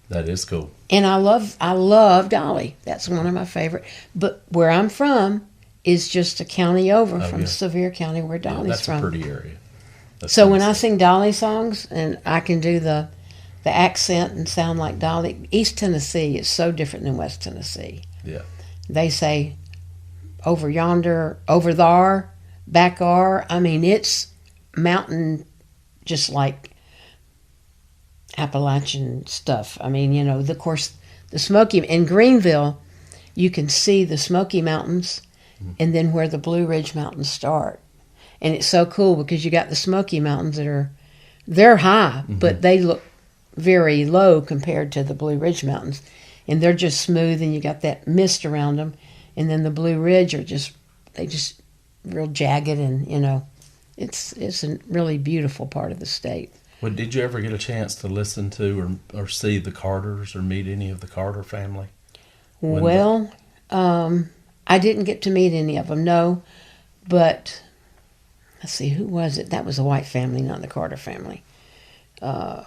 That is cool. And I love Dolly. That's one of my favorite. But where I'm from is just a county over from Sevier County, where Dolly's from. That's a pretty area. So when I sing Dolly songs, and I can do the accent and sound like Dolly, East Tennessee is so different than West Tennessee. Yeah. They say over yonder, over thar, back are. I mean, it's mountain, just like Appalachian stuff. I mean, of course, the Smoky, in Greenville, you can see the Smoky Mountains and then where the Blue Ridge Mountains start. And it's so cool because you got the Smoky Mountains they're high, but they look very low compared to the Blue Ridge Mountains. And they're just smooth, and you got that mist around them. And then the Blue Ridge are just real jagged, and, it's a really beautiful part of the state. Well, did you ever get a chance to listen to or see the Carters or meet any of the Carter family? I didn't get to meet any of them, no. But, let's see, who was it? That was the White family, not the Carter family. The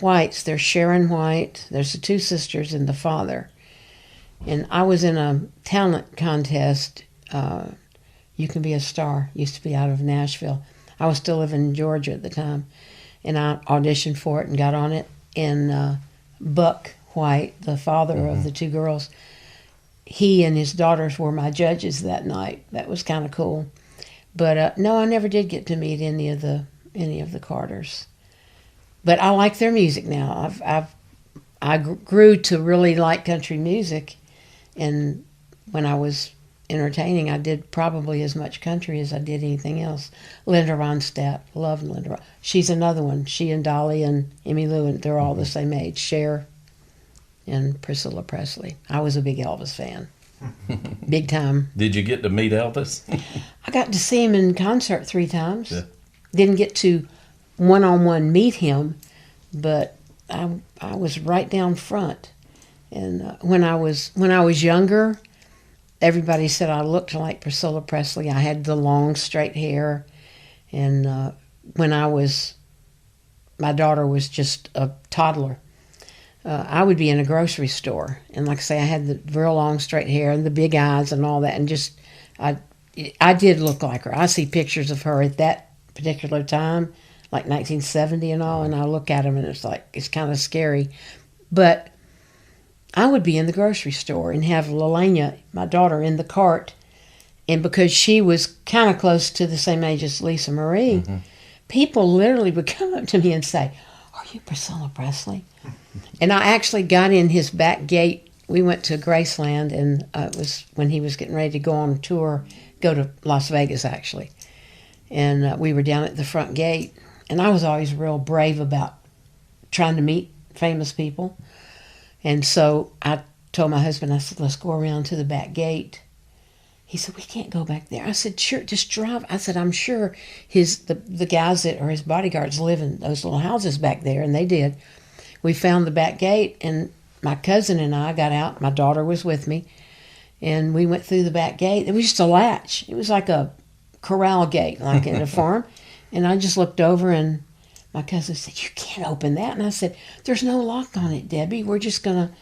Whites, there's Sharon White, there's the 2 sisters and the father. And I was in a talent contest, You Can Be a Star, used to be out of Nashville. I was still living in Georgia at the time. And I auditioned for it and got on it. And Buck White, the father of the 2 girls, he and his daughters were my judges that night. That was kind of cool. But no, I never did get to meet any of the Carters. But I like their music now. I grew to really like country music, and when I was entertaining, I did probably as much country as I did anything else. Linda Ronstadt, love Linda. She's another one. She and Dolly and Emmy Lou, and they're all the same age. Cher and Priscilla Presley. I was a big Elvis fan. Big time. Did you get to meet Elvis? I got to see him in concert 3 times. Yeah. Didn't get to one-on-one meet him, but I was right down front. And when I was younger, everybody said I looked like Priscilla Presley. I had the long, straight hair. And when my daughter was just a toddler, I would be in a grocery store. And like I say, I had the real long, straight hair and the big eyes and all that. And just, I did look like her. I see pictures of her at that particular time, like 1970 and all, and I look at them and it's kind of scary. But I would be in the grocery store and have Lelania, my daughter, in the cart. And because she was kind of close to the same age as Lisa Marie, people literally would come up to me and say, "Are you Priscilla Presley?" And I actually got in his back gate. We went to Graceland, and it was when he was getting ready to go on tour, go to Las Vegas, actually. And we were down at the front gate. And I was always real brave about trying to meet famous people. And so I told my husband, I said, "Let's go around to the back gate." He said, "We can't go back there." I said, "Sure, just drive." I said, "I'm sure the guys that are his bodyguards live in those little houses back there." And they did. We found the back gate, and my cousin and I got out. My daughter was with me. And we went through the back gate. It was just a latch. It was like a corral gate, like in a farm. And I just looked over, and my cousin said, "You can't open that." And I said, "There's no lock on it, Debbie. We're just going to..."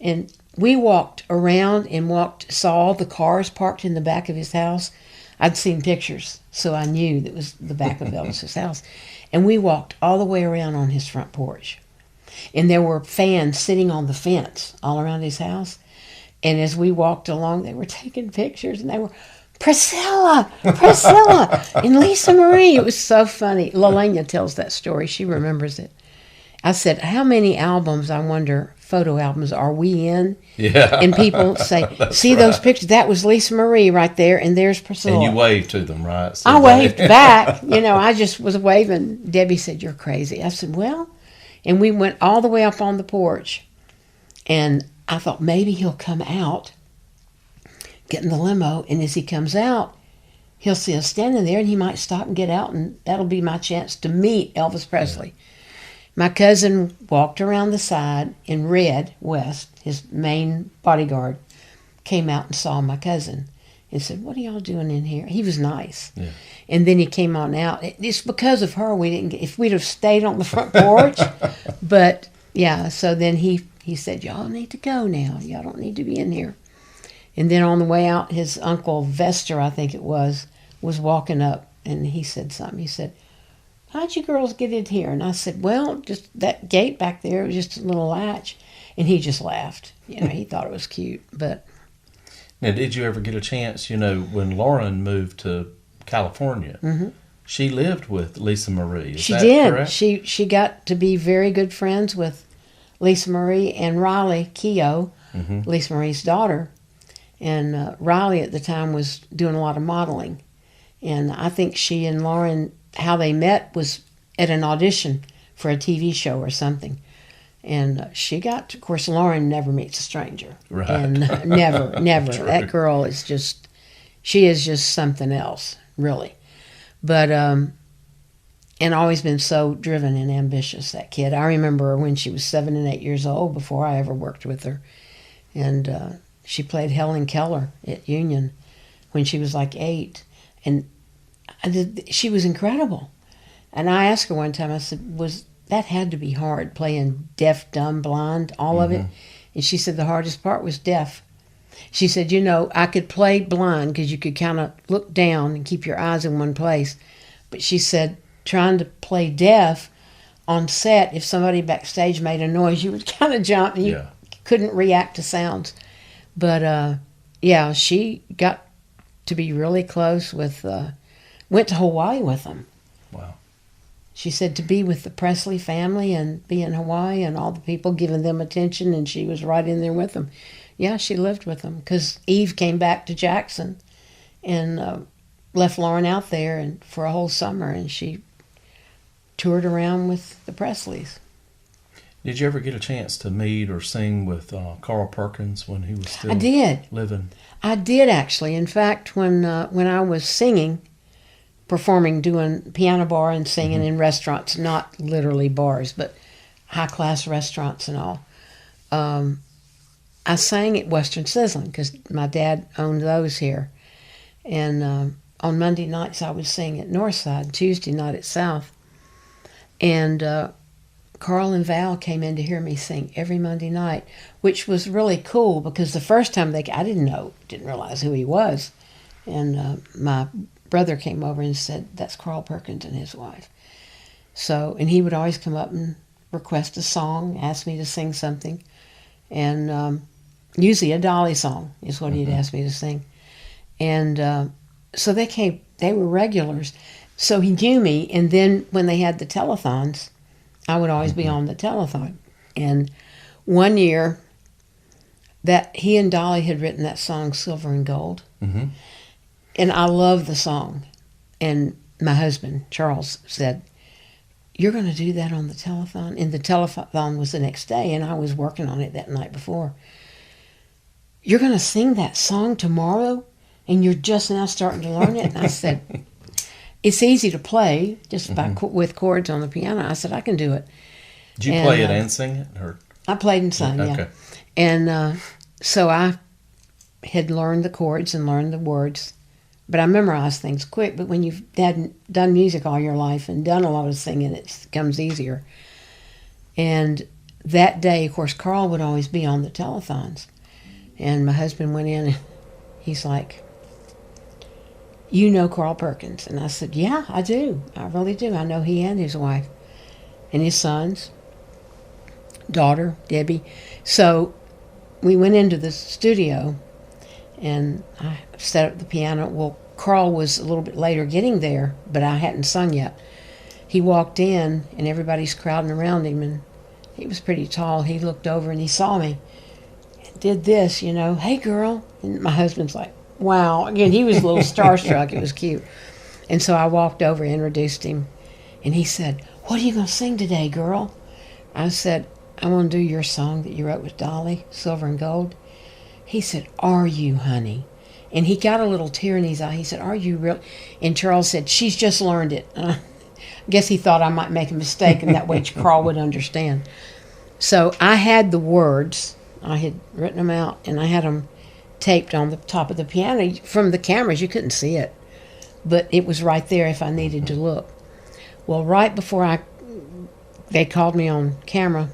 And we walked around and saw all the cars parked in the back of his house. I'd seen pictures, so I knew that was the back of Elvis's house. And we walked all the way around on his front porch. And there were fans sitting on the fence all around his house. And as we walked along, they were taking pictures, and they were, "Priscilla, Priscilla," and Lisa Marie. It was so funny. Lelania tells that story. She remembers it. I said, "How many albums, I wonder, photo albums, are we in?" Yeah. And people say, "See those pictures? That was Lisa Marie right there, and there's Priscilla." And you waved to them, right? So I waved back. I just was waving. Debbie said, "You're crazy." I said, "Well," and we went all the way up on the porch, and I thought maybe he'll come out, get in the limo, and as he comes out, he'll see us standing there, and he might stop and get out, and that'll be my chance to meet Elvis Presley. Yeah. My cousin walked around the side, and Red West, his main bodyguard, came out and saw my cousin and said, "What are y'all doing in here?" He was nice. Yeah. And then he came on out. It's because of her we didn't get, if we'd have stayed on the front porch. But, yeah, so then he said, "Y'all need to go now. Y'all don't need to be in here." And then on the way out, his uncle Vester, I think it was walking up, and he said something. He said, "How'd you girls get in here?" And I said, "Well, just that gate back there, it was just a little latch." And he just laughed. He thought it was cute. But now, did you ever get a chance, when Lauren moved to California, she lived with Lisa Marie? Is that correct? She got to be very good friends with Lisa Marie and Riley Keough, Lisa Marie's daughter. And Riley at the time was doing a lot of modeling. And I think she and Lauren, how they met was at an audition for a TV show or something. And she got, of course, Lauren never meets a stranger. Right. And never. That girl is she is just something else, really. But, and always been so driven and ambitious, that kid. I remember when she was 7 and 8 years old before I ever worked with her. And she played Helen Keller at Union when she was like 8. And she was incredible. And I asked her one time, I said, that had to be hard, playing deaf, dumb, blind, all of it? And she said the hardest part was deaf. She said, I could play blind because you could kind of look down and keep your eyes in one place. But she said, trying to play deaf on set, if somebody backstage made a noise, you would kind of jump and you couldn't react to sounds. But, she got to be really close with, went to Hawaii with them. Wow. She said to be with the Presley family and be in Hawaii and all the people giving them attention, and she was right in there with them. Yeah, she lived with them because Eve came back to Jackson and left Lauren out there and for a whole summer, and she toured around with the Presleys. Did you ever get a chance to meet or sing with Carl Perkins when he was still living? I did, actually. In fact, when I was singing, performing, doing piano bar and singing in restaurants, not literally bars, but high-class restaurants and all, I sang at Western Sizzling because my dad owned those here. And on Monday nights I would sing at Northside, Tuesday night at South. And Carl and Val came in to hear me sing every Monday night, which was really cool because the first time I didn't realize who he was. And my brother came over and said, "That's Carl Perkins and his wife." So, and he would always come up and request a song, ask me to sing something. And usually a Dolly song is what he'd ask me to sing. And so they were regulars. So he knew me, and then when they had the telethons, I would always be on the telethon. And one year, that he and Dolly had written that song, Silver and Gold. Mm-hmm. And I love the song. And my husband, Charles, said, "You're going to do that on the telethon?" And the telethon was the next day, and I was working on it that night before. "You're going to sing that song tomorrow, and you're just now starting to learn it?" And I said, "It's easy to play, just with chords on the piano." I said, "I can do it." Did you play it and sing it? Or? I played and sang, okay. yeah. And so I had learned the chords and learned the words. But I memorized things quick. But when you've done music all your life and done a lot of singing, it comes easier. And that day, of course, Carl would always be on the telethons. And my husband went in and he's like, "You know Carl Perkins?" And I said, "Yeah, I do. I really do. I know he and his wife and his sons, daughter, Debbie." So we went into the studio and I set up the piano. Well, Carl was a little bit later getting there, but I hadn't sung yet. He walked in, and everybody's crowding around him, and he was pretty tall. He looked over, and he saw me and did this, "Hey, girl." And my husband's like, wow. Again, he was a little starstruck. It was cute. And so I walked over, introduced him, and he said, "What are you going to sing today, girl?" I said, "I want to do your song that you wrote with Dolly, Silver and Gold." He said, "Are you, honey?" And he got a little tear in his eye. He said, "Are you real?" And Charles said, "She's just learned it." I guess he thought I might make a mistake, and that way Carl would understand. So I had the words. I had written them out, and I had them taped on the top of the piano. From the cameras, you couldn't see it, but it was right there if I needed to look. Well, right before they called me on camera,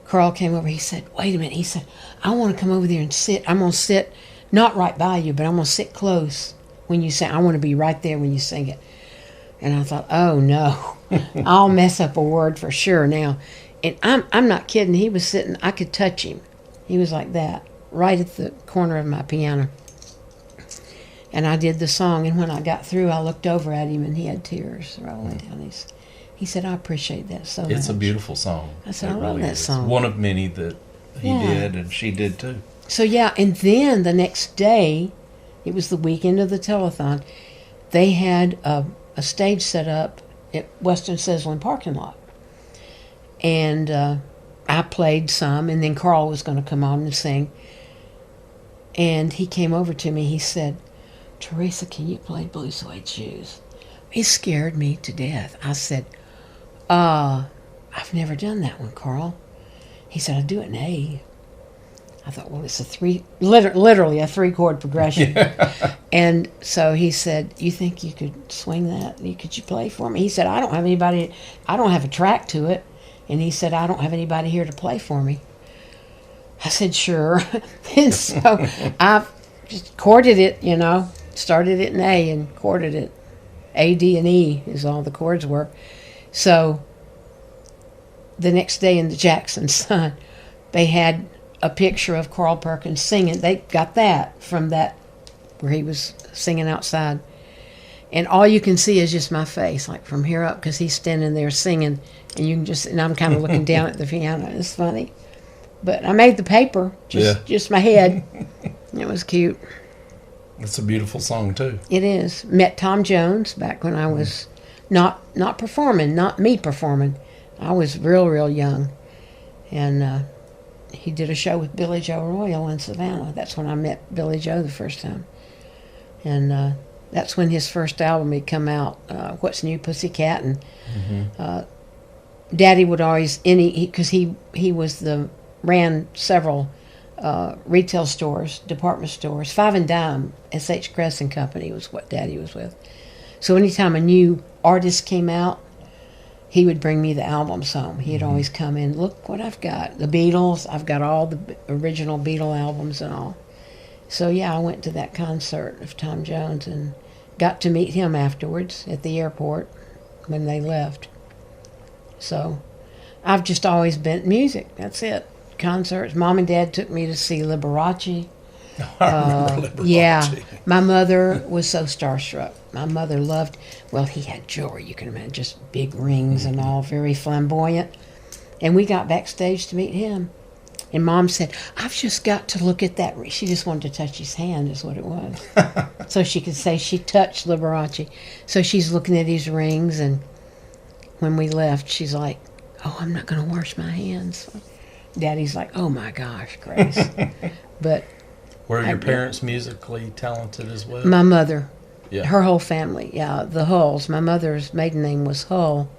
Carl came over. He said, "Wait a minute." He said, "I want to come over there and sit. I'm going to sit not right by you, but I'm going to sit close when you sing. I want to be right there when you sing it." And I thought, oh, no. I'll mess up a word for sure now. And I'm not kidding. He was sitting. I could touch him. He was like that, right at the corner of my piano. And I did the song. And when I got through, I looked over at him, and he had tears rolling down. He said, "I appreciate that so much." It's a beautiful song. I said, "I love that song." One of many that he did, and she did too. So, yeah, and then the next day, it was the weekend of the telethon, they had a stage set up at Western Sizzling parking lot. And I played some, and then Carl was going to come on and sing. And he came over to me. He said, "Teresa, can you play Blue Suede Shoes?" It scared me to death. I said, "I've never done that one, Carl." He said, "I do it in A." I thought, well, it's literally a 3-chord progression. Yeah. And so he said, "You think you could swing that? Could you play for me?" He said, I don't have a track to it. And he said, "I don't have anybody here to play for me." I said, "Sure." And so I just chorded it, started it in A and chorded it. A, D, and E is all the chords were. So the next day in the Jackson Sun, they had a picture of Carl Perkins singing. They got that from that where he was singing outside. And all you can see is just my face, like from here up, because he's standing there singing, and I'm kind of looking down at the piano. It's funny. But I made the paper, just my head. It was cute. It's a beautiful song, too. It is. Met Tom Jones back when I was not performing, not me performing. I was real young. And he did a show with Billy Joe Royal in Savannah. That's when I met Billy Joe the first time. And that's when his first album had come out, What's New, Pussycat. And Daddy would always, because he ran several retail stores, department stores. Five and Dime, S.H. Kress and Company was what Daddy was with. So anytime a new artist came out, he would bring me the albums home. He'd always come in, look what I've got. The Beatles, I've got all the original Beatle albums and all. So yeah, I went to that concert of Tom Jones and got to meet him afterwards at the airport when they left. So I've just always been music, that's it. Concerts. Mom and Dad took me to see Liberace. I remember Liberace. Yeah, my mother was so starstruck. My mother loved, well, he had jewelry, you can imagine, just big rings and all, very flamboyant. And we got backstage to meet him. And Mom said, I've just got to look at that ring. She just wanted to touch his hand, is what it was. So she could say she touched Liberace. So she's looking at his rings, and when we left, she's like, oh, I'm not going to wash my hands. Daddy's like, oh my gosh, Grace. But were your parents musically talented as well? my mother, Yeah. her whole family, yeah, the Hulls. My mother's maiden name was Hull,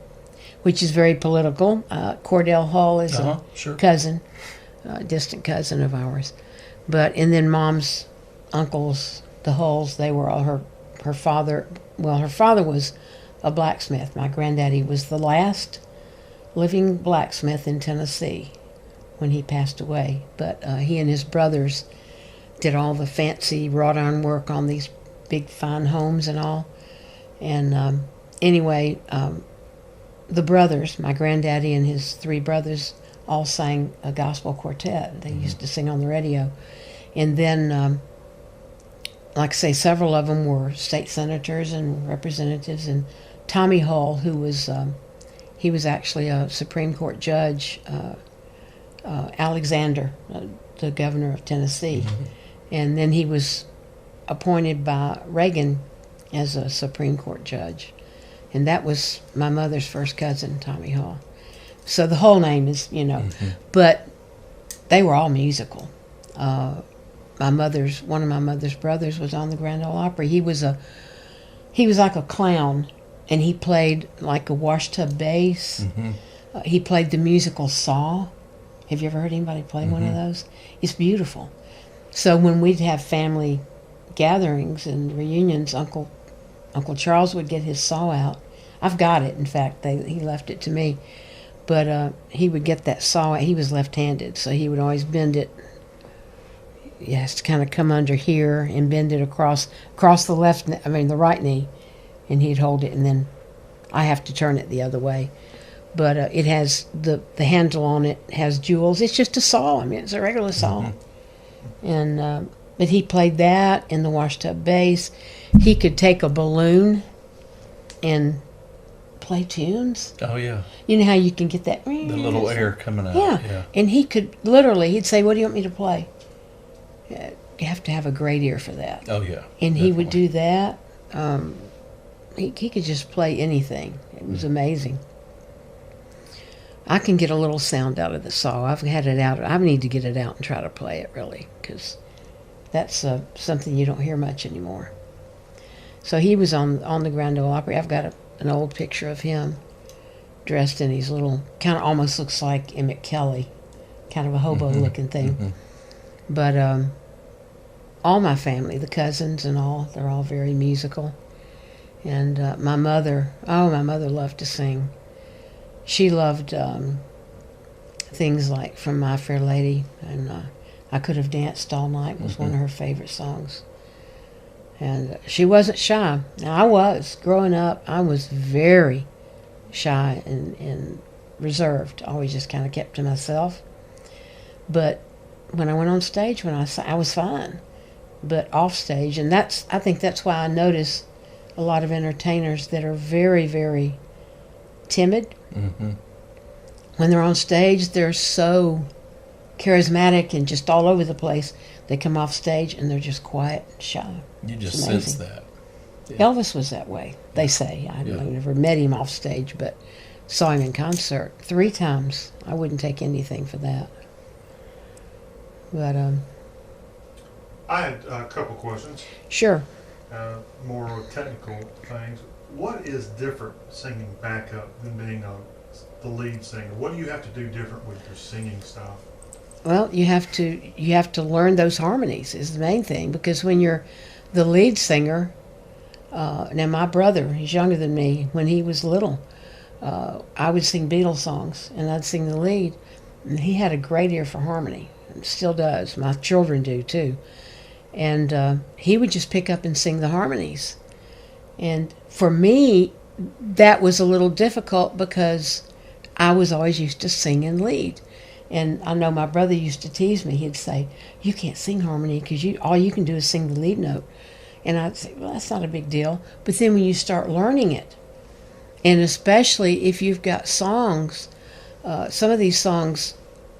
which is very political. Cordell Hull is a Sure. cousin, a distant cousin of ours. And then Mom's uncles, the Hulls, they were all her father. Well, her father was a blacksmith. My granddaddy was the last living blacksmith in Tennessee when he passed away. But he and his brothers did all the fancy wrought iron work on these big fine homes and all. And anyway, the brothers, my granddaddy and his three brothers, all sang a gospel quartet. They used to sing on the radio. And then, like I say, several of them were state senators and representatives. And Tommy Hull, who was, he was actually a Supreme Court judge, Alexander, the governor of Tennessee. And then he was appointed by Reagan as a Supreme Court judge. And that was my mother's first cousin, Tommy Hall. So the whole name is, but they were all musical. One of my mother's brothers was on the Grand Ole Opry. He was like a clown, and he played like a washtub bass. He played the musical saw. Have you ever heard anybody play one of those? It's beautiful. So when we'd have family gatherings and reunions, Uncle Charles would get his saw out. I've got it, in fact. He left it to me. But he would get that saw. He was left-handed, so he would always bend it. He has to kind of come under here and bend it across the the right knee, and he'd hold it, and then I have to turn it the other way. But it has the handle on it has jewels. It's just a saw. I mean, it's a regular saw. And but he played that in the washtub bass. He could take a balloon and play tunes. Oh, yeah. You know how you can get that? The little air coming out. Yeah. And he could literally, he'd say, what do you want me to play? You have to have a great ear for that. Oh, yeah. And definitely. he would do that. He could just play anything. It was amazing. I can get a little sound out of the saw. I've had it out. I need to get it out and try to play it, really, because that's something you don't hear much anymore. So he was on the Grand Ole Opry. I've got an old picture of him dressed in his little, kind of almost looks like Emmett Kelly, kind of a hobo-looking thing. But all my family, the cousins and all, they're all very musical. And my mother loved to sing. She loved things like From My Fair Lady, and I Could Have Danced All Night was one of her favorite songs. And she wasn't shy. Now, I was. Growing up, I was very shy and reserved. Always just kind of kept to myself. But when I went on stage, I was fine. But off stage, and I think that's why I notice a lot of entertainers that are very, very timid. When they're on stage, they're so charismatic and just all over the place. They come off stage and they're just quiet and shy. You just sense that. Yeah. Elvis was that way, they say. I never met him off stage, but saw him in concert 3 times. I wouldn't take anything for that. But I had a couple questions. Sure. More technical things. What is different singing backup than being the lead singer? What do you have to do different with your singing style? Well, you have to learn those harmonies is the main thing, because when you're the lead singer, now my brother, he's younger than me, when he was little, I would sing Beatles songs and I'd sing the lead, and he had a great ear for harmony, and still does. My children do too, and he would just pick up and sing the harmonies, and for me that was a little difficult because I was always used to singing lead. And I know my brother used to tease me. He'd say, "You can't sing harmony because all you can do is sing the lead note." And I'd say, "Well, that's not a big deal." But then when you start learning it, and especially if you've got songs, some of these songs,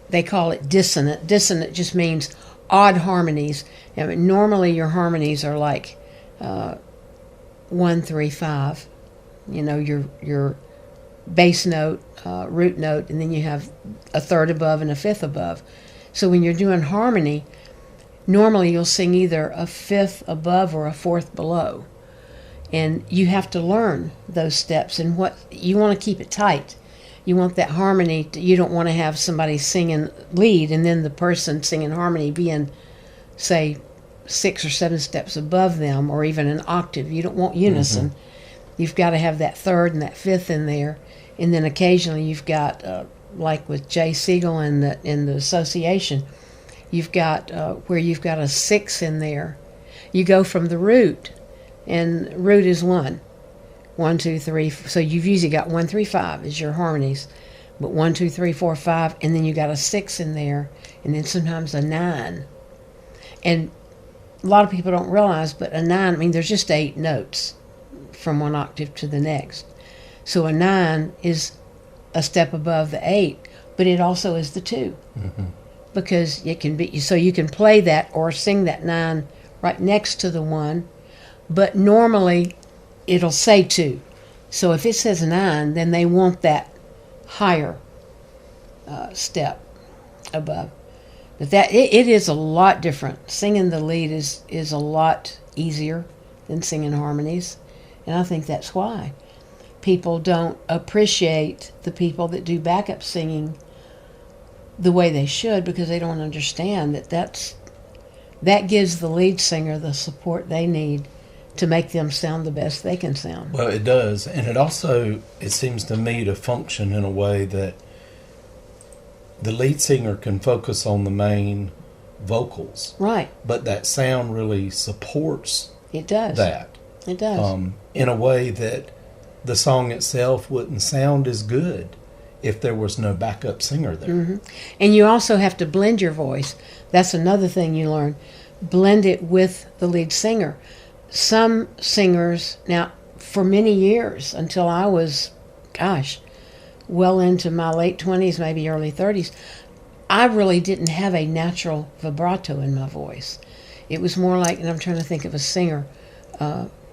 they call it dissonant. Dissonant just means odd harmonies. I mean, normally your harmonies are like 1, 3, 5. You know, your bass note, root note, and then you have a third above and a fifth above. So when you're doing harmony, normally you'll sing either a fifth above or a fourth below. And you have to learn those steps, and what you want to keep it tight. You want that harmony. You don't want to have somebody singing lead and then the person singing harmony being, say, 6 or 7 steps above them, or even an octave. You don't want unison. You've got to have that third and that fifth in there. And then occasionally you've got, like with Jay Siegel in the Association, you've got where you've got a 6 in there. You go from the root, and root is 1. 1, 2, 3. So you've usually got 1, 3, 5 is your harmonies. But 1, 2, 3, 4, 5, and then you got a 6 in there, and then sometimes a 9. And a lot of people don't realize, but a 9, I mean, there's just 8 notes from one octave to the next. So a 9 is a step above the 8, but it also is the 2. Because it can be, so you can play that or sing that 9 right next to the 1, but normally it'll say 2. So if it says 9, then they want that higher step above. But that it is a lot different. Singing the lead is a lot easier than singing harmonies, and I think that's why people don't appreciate the people that do backup singing the way they should, because they don't understand that gives the lead singer the support they need to make them sound the best they can sound. Well, it does, and it seems to me to function in a way that the lead singer can focus on the main vocals, right? But that sound really supports it does that. It does in a way that the song itself wouldn't sound as good if there was no backup singer there. And you also have to blend your voice. That's another thing you learn. Blend it with the lead singer. Some singers, now for many years, until I was, well into my late 20s, maybe early 30s, I really didn't have a natural vibrato in my voice. It was more like, and I'm trying to think of a singer,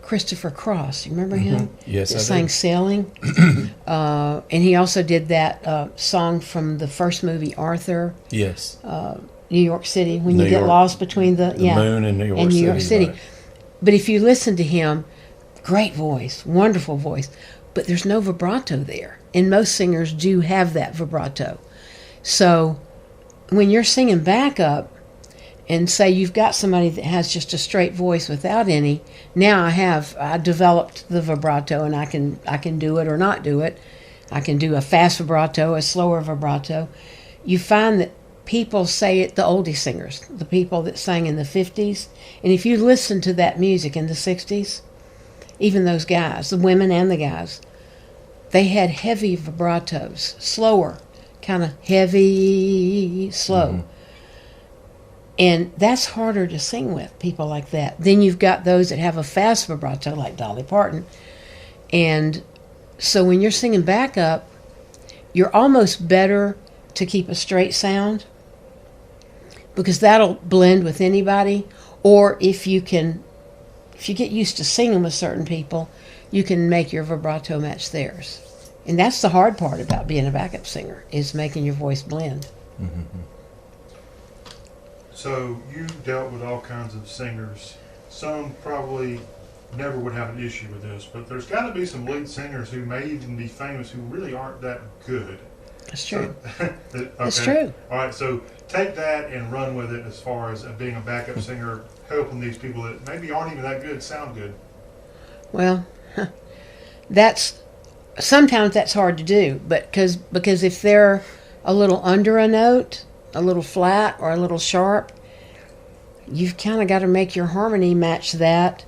Christopher Cross. You remember him? Yes, I sang do. Sailing. And he also did that song from the first movie, Arthur. Yes. New York City, when New you get York, lost between the moon and New York City. Right. But if you listen to him, great voice, wonderful voice, but there's no vibrato there. And most singers do have that vibrato. So when you're singing backup, and say you've got somebody that has just a straight voice without any, now I developed the vibrato, and I can do it or not do it. I can do a fast vibrato, a slower vibrato. You find that people say it, the oldie singers, the people that sang in the 50s, and if you listen to that music in the 60s, even those guys, the women and the guys, they had heavy vibratos, slower, kind of heavy, slow. And that's harder to sing with, people like that. Then you've got those that have a fast vibrato, like Dolly Parton. And so when you're singing backup, you're almost better to keep a straight sound, because that'll blend with anybody. Or if you get used to singing with certain people, you can make your vibrato match theirs. And that's the hard part about being a backup singer, is making your voice blend. So you dealt with all kinds of singers. Some probably never would have an issue with this, but there's got to be some lead singers who may even be famous who really aren't that good. That's true. Okay. That's true. All right, so take that and run with it as far as being a backup singer, helping these people that maybe aren't even that good sound good. Well, sometimes that's hard to do, but because if they're a little under a note, a little flat or a little sharp, you've kind of got to make your harmony match that,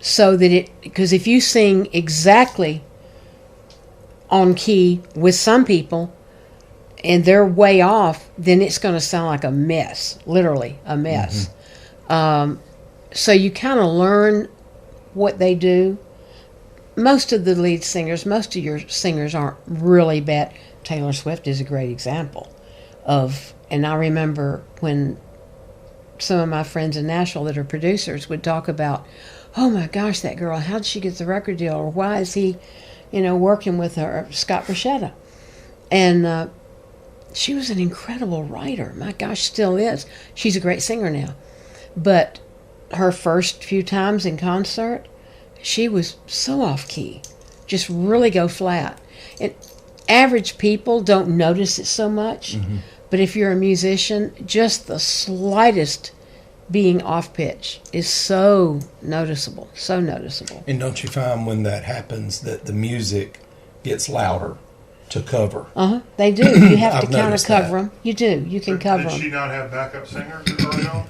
so that because if you sing exactly on key with some people and they're way off, then it's going to sound like a mess, literally a mess. So you kind of learn what they do. Most of the lead singers, most of your singers aren't really bad. Taylor Swift is a great example of, and I remember when some of my friends in Nashville that are producers would talk about, oh my gosh, that girl, how did she get the record deal? Or why is he, working with her, Scott Borchetta? And she was an incredible writer. My gosh, still is. She's a great singer now. But her first few times in concert, she was so off key, just really go flat. And average people don't notice it so much, but if you're a musician, just the slightest being off pitch is so noticeable, so noticeable. And don't you find when that happens that the music gets louder to cover? They do. You have to I've kind of noticed cover that. them. You do. You can cover them. Did she not have backup singers early on?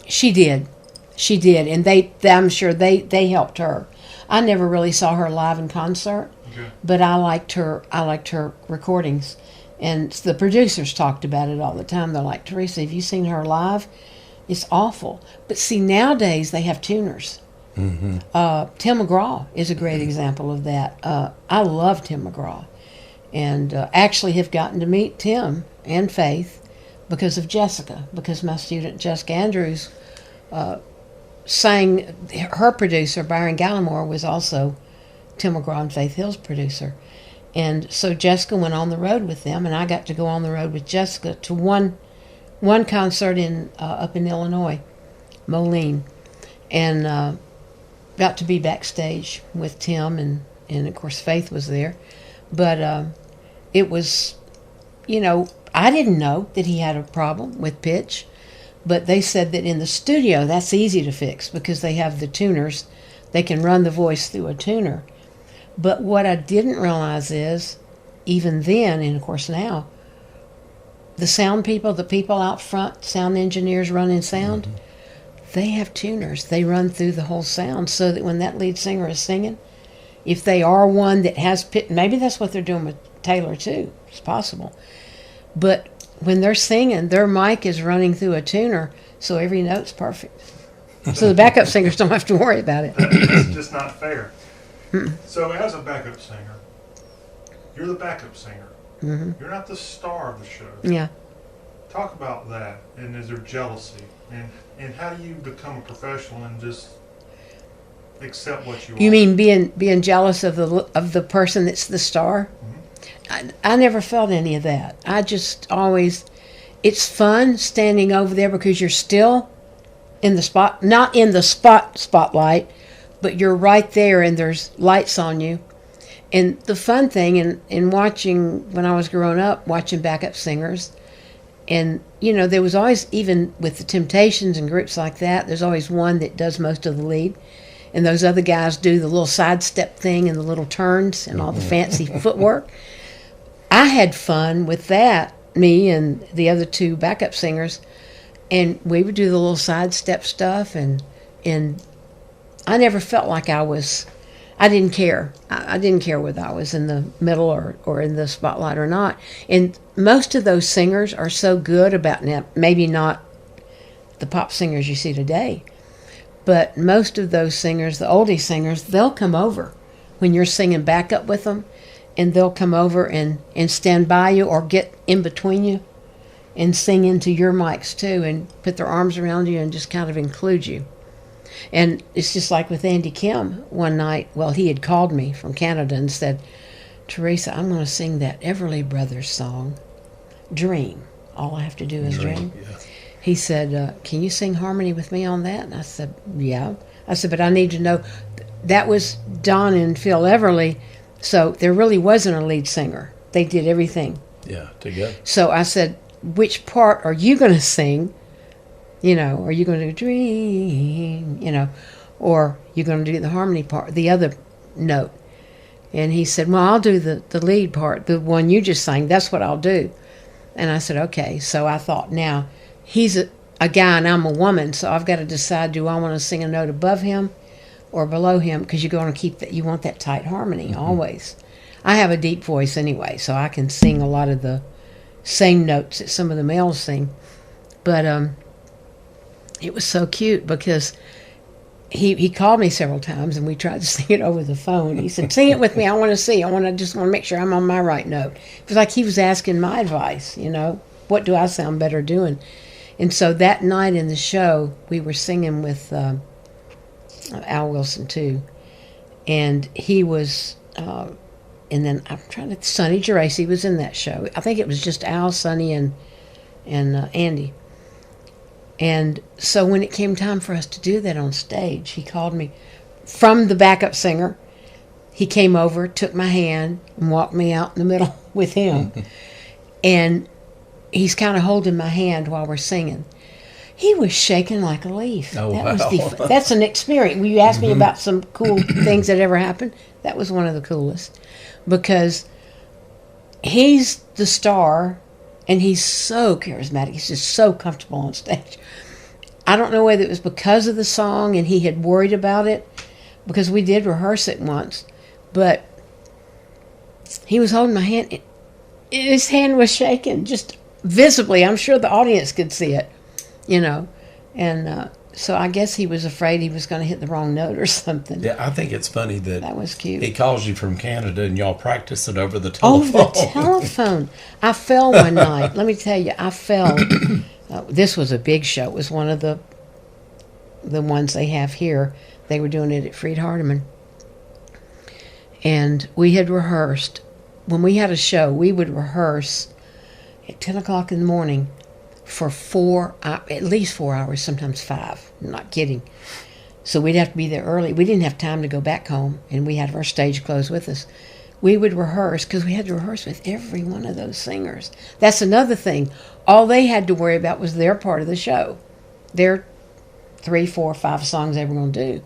She did. She did, and I'm sure they helped her. I never really saw her live in concert, but I liked her recordings, and the producers talked about it all the time. They're like, Teresa, have you seen her live? It's awful. But see, nowadays they have tuners. Tim McGraw is a great example of that. I love Tim McGraw, and actually have gotten to meet Tim and Faith because of Jessica, because my student Jessica Andrews sang. Her producer, Byron Gallimore, was also Tim McGraw and Faith Hill's producer. And so Jessica went on the road with them, and I got to go on the road with Jessica to one concert up in Illinois, Moline, and got to be backstage with Tim, and of course Faith was there. But it was, I didn't know that he had a problem with pitch. But they said that in the studio, that's easy to fix because they have the tuners. They can run the voice through a tuner. But what I didn't realize is, even then, and of course now, the sound people, the people out front, sound engineers running sound, they have tuners. They run through the whole sound so that when that lead singer is singing, if they are one that has pitch, maybe that's what they're doing with Taylor too. It's possible. But when they're singing, their mic is running through a tuner, so every note's perfect. So the backup singers don't have to worry about it. It's just not fair. So as a backup singer, you're the backup singer. You're not the star of the show. Yeah. Talk about that, and is there jealousy? And how do you become a professional and just accept what you are? You mean being jealous of the person that's the star? I never felt any of that. I just always, it's fun standing over there because you're still in the spot, not in the spotlight, but you're right there and there's lights on you. And the fun thing in watching, when I was growing up, watching backup singers, and, there was always, even with the Temptations and groups like that, there's always one that does most of the lead. And those other guys do the little sidestep thing and the little turns and all the fancy footwork. I had fun with that, me and the other two backup singers, and we would do the little sidestep stuff, and I never felt like I didn't care. I didn't care whether I was in the middle or in the spotlight or not. And most of those singers are so good about, now, maybe not the pop singers you see today, but most of those singers, the oldie singers, they'll come over when you're singing backup with them, and they'll come over and stand by you or get in between you and sing into your mics too and put their arms around you and just kind of include you. And it's just like with Andy Kim one night. Well, he had called me from Canada and said, Teresa, I'm going to sing that Everly Brothers song, Dream. All I have to do is dream. Yeah. He said, can you sing harmony with me on that? And I said, yeah. I said, but I need to know. That was Don and Phil Everly, so there really wasn't a lead singer They did everything. Yeah, together. So I said, which part are you going to sing? You know, are you going to do dream, you know, or you're going to do the harmony part, the other note? And he said, well, I'll do the lead part, the one you just sang. That's what I'll do. And I said, okay. So I thought, now, he's a guy and I'm a woman, so I've got to decide, do I want to sing a note above him or below him? Because you're going to keep that, you want that tight harmony always. I have a deep voice anyway, so I can sing a lot of the same notes that some of the males sing. But it was so cute because he called me several times and we tried to sing it over the phone. He said, sing it with me. I want to see. I just want to make sure I'm on my right note. It was like he was asking my advice, you know. What do I sound better doing? And so that night in the show, we were singing with Al Wilson too. And he was, and then I'm trying to, Sonny Geraci was in that show. I think it was just Al, Sonny, and Andy. And so when it came time for us to do that on stage, he called me from the backup singer. He came over, took my hand, and walked me out in the middle with him. And he's kind of holding my hand while we're singing. He was shaking like a leaf. Oh, wow. That's an experience. Will you ask me about some cool things that ever happened? That was one of the coolest. Because he's the star, and he's so charismatic. He's just so comfortable on stage. I don't know whether it was because of the song and he had worried about it, because we did rehearse it once, but he was holding my hand. His hand was shaking, just visibly. I'm sure the audience could see it, you know. And so I guess he was afraid he was going to hit the wrong note or something. Yeah, I think it's funny that was cute. He calls you from Canada and y'all practice it over the telephone. Over the telephone. I fell one night. Let me tell you, I fell. This was a big show. It was one of the ones they have here. They were doing it at Freed Hardeman. And we had rehearsed. When we had a show, we would rehearse at 10 o'clock in the morning for at least 4 hours, sometimes 5. I'm not kidding. So we'd have to be there early. We didn't have time to go back home, and we had our stage clothes with us. We would rehearse, because we had to rehearse with every one of those singers. That's another thing. All they had to worry about was their part of the show. Their 3, 4, 5 songs they were going to do.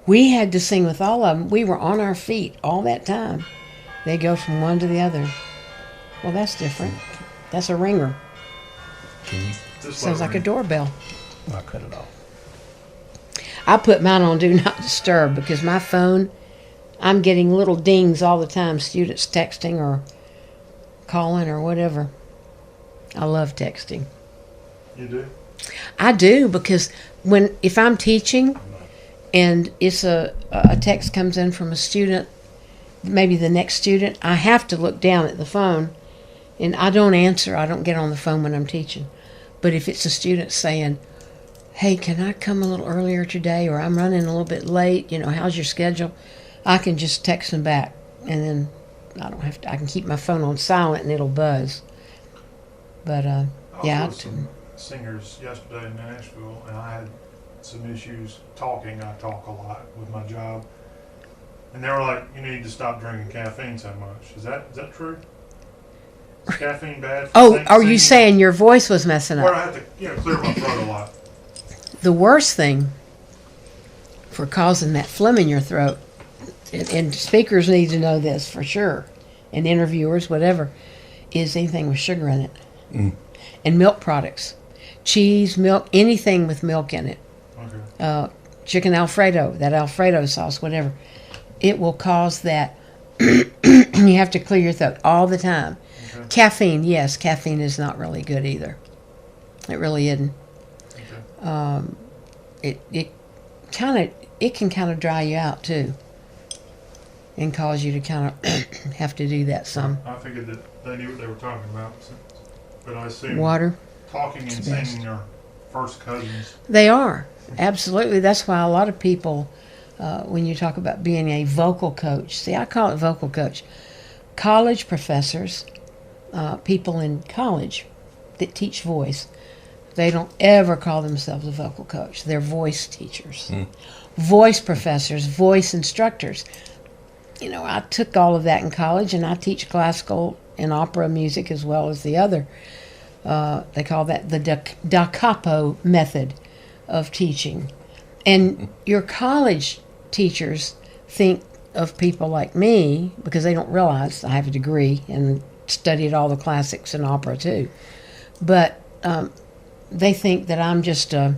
We had to sing with all of them. We were on our feet all that time. They go from one to the other. Well, that's different. That's a ringer. Sounds like a doorbell. I'll cut it off. I put mine on Do Not Disturb because my phone, I'm getting little dings all the time. Students texting or calling or whatever. I love texting. You do? I do, because if I'm teaching and it's a text comes in from a student, maybe the next student, I have to look down at the phone, and I don't answer. I don't get on the phone when I'm teaching. But if it's a student saying, hey, can I come a little earlier today, or I'm running a little bit late, you know, how's your schedule? I can just text them back, and then I can keep my phone on silent and it'll buzz. But yeah. Some singers yesterday in Nashville, and I had some issues talking. I talk a lot with my job, and they were like, "You need to stop drinking caffeine so much." Is that true? Is caffeine bad? Are you saying your voice was messing up? Where I had to, clear my throat a lot. The worst thing for causing that phlegm in your throat, and speakers need to know this for sure, and interviewers, whatever, is anything with sugar in it. And milk products. Cheese, milk, anything with milk in it. Okay. Chicken Alfredo, that Alfredo sauce, whatever. It will cause that. You have to clear your throat all the time. Okay. Caffeine, yes, caffeine is not really good either. It really isn't. Okay. It can kind of dry you out too, and cause you to kind of have to do that some. I figured that they knew what they were talking about, but I assume water, talking and singing are first cousins. They are, absolutely. That's why a lot of people, when you talk about being a vocal coach, see, I call it vocal coach. College professors, people in college that teach voice, they don't ever call themselves a vocal coach. They're voice teachers. Voice professors, voice instructors. I took all of that in college, and I teach classical and opera music as well as the other. They call that the da capo method of teaching. And your college teachers think of people like me, because they don't realize I have a degree and studied all the classics and opera too. But they think that I'm just a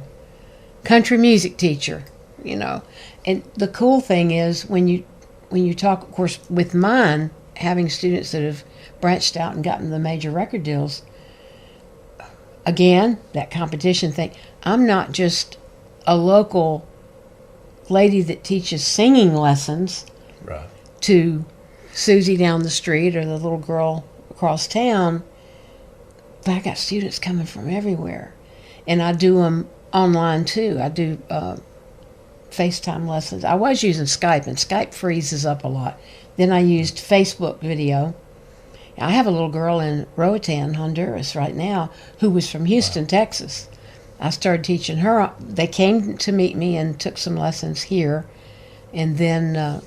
country music teacher, And the cool thing is when you talk, of course, with mine, having students that have branched out and gotten the major record deals, again, that competition thing, I'm not just a local lady that teaches singing lessons Right. to Susie down the street or the little girl across town, but I got students coming from everywhere. And I do them online too. I do FaceTime lessons. I was using Skype, and Skype freezes up a lot. Then I used Facebook video. I have a little girl in Roatan, Honduras right now, who was from Houston, Texas. I started teaching her. They came to meet me and took some lessons here. And then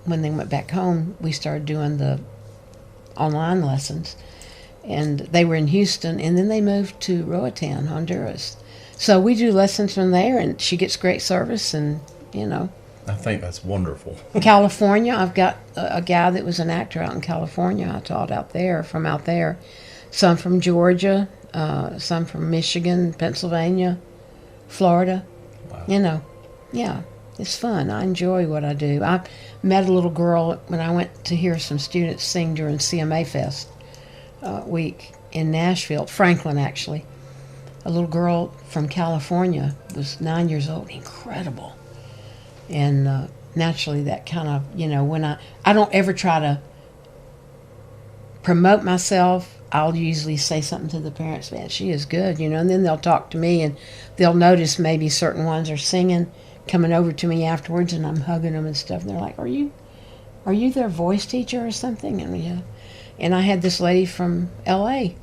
when they went back home, we started doing the online lessons. And they were in Houston, and then they moved to Roatan, Honduras. So we do lessons from there, and she gets great service, and, I think that's wonderful. California, I've got a guy that was an actor out in California. I taught out there. Some from Georgia, some from Michigan, Pennsylvania, Florida. Wow. Yeah, it's fun. I enjoy what I do. I met a little girl when I went to hear some students sing during CMA Fest week in Nashville, Franklin actually. A little girl from California, was 9 years old, incredible. And naturally that kind of, when I don't ever try to promote myself, I'll usually say something to the parents, man, she is good, and then they'll talk to me, and they'll notice maybe certain ones are singing, coming over to me afterwards, and I'm hugging them and stuff, and they're like, are you their voice teacher or something? And yeah. And I had this lady from L.A.,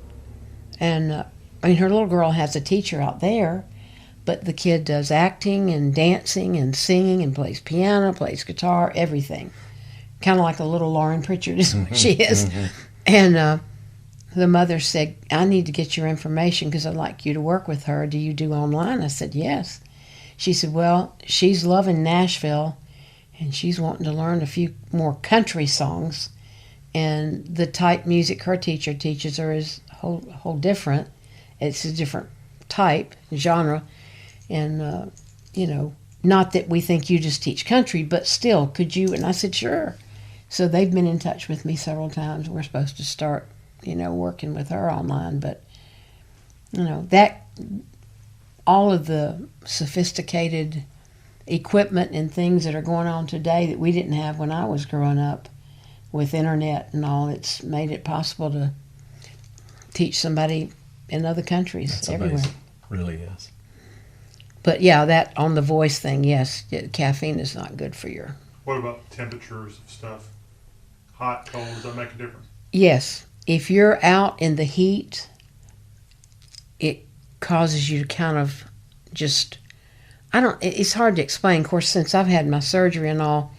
and her little girl has a teacher out there, but the kid does acting and dancing and singing and plays piano, plays guitar, everything. Kind of like a little Lauren Pritchard is what she is. And the mother said, I need to get your information because I'd like you to work with her. Do you do online? I said, yes. She said, well, she's loving Nashville, and she's wanting to learn a few more country songs. And the type music her teacher teaches her is whole different. It's a different type, genre. And, not that we think you just teach country, but still, could you? And I said, sure. So they've been in touch with me several times. We're supposed to start, working with her online. But, that, all of the sophisticated equipment and things that are going on today that we didn't have when I was growing up with internet and all, it's made it possible to teach somebody in other countries. That's everywhere. Amazing. Really is. But yeah, that on the voice thing, yes, caffeine is not good for your... What about temperatures of stuff? Hot, cold, does that make a difference? Yes. If you're out in the heat, it causes you to kind of just... it's hard to explain. Of course, since I've had my surgery and all,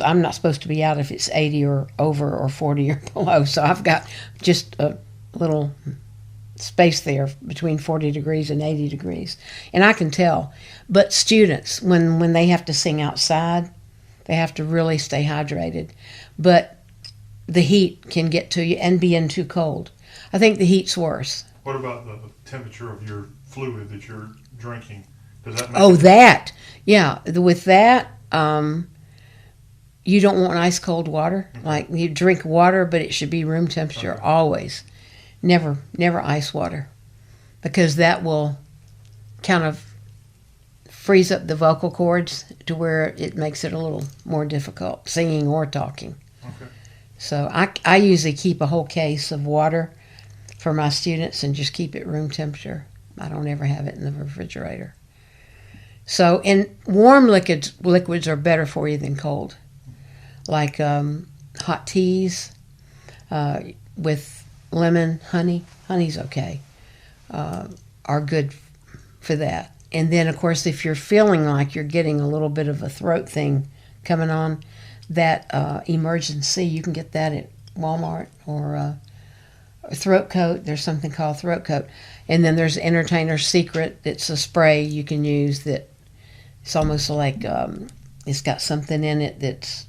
I'm not supposed to be out if it's 80 or over or 40 or below. So I've got just a little space there between 40 degrees and 80 degrees. And I can tell. But students, when they have to sing outside, they have to really stay hydrated. But the heat can get to you and being too cold. I think the heat's worse. What about the temperature of your fluid that you're drinking? Does that make that. Yeah. With that, you don't want ice cold water. Mm-hmm. Like you drink water, but it should be room temperature always. Never ice water, because that will kind of freeze up the vocal cords to where it makes it a little more difficult singing or talking. Okay. So I usually keep a whole case of water for my students and just keep it room temperature. I don't ever have it in the refrigerator. So, and warm liquids are better for you than cold. Like hot teas with lemon, honey. Honey's okay. Are good for that. And then, of course, if you're feeling like you're getting a little bit of a throat thing coming on, that emergency. You can get that at Walmart or a throat coat. There's something called throat coat. And then there's Entertainer's Secret. It's a spray you can use that it's almost like it's got something in it that's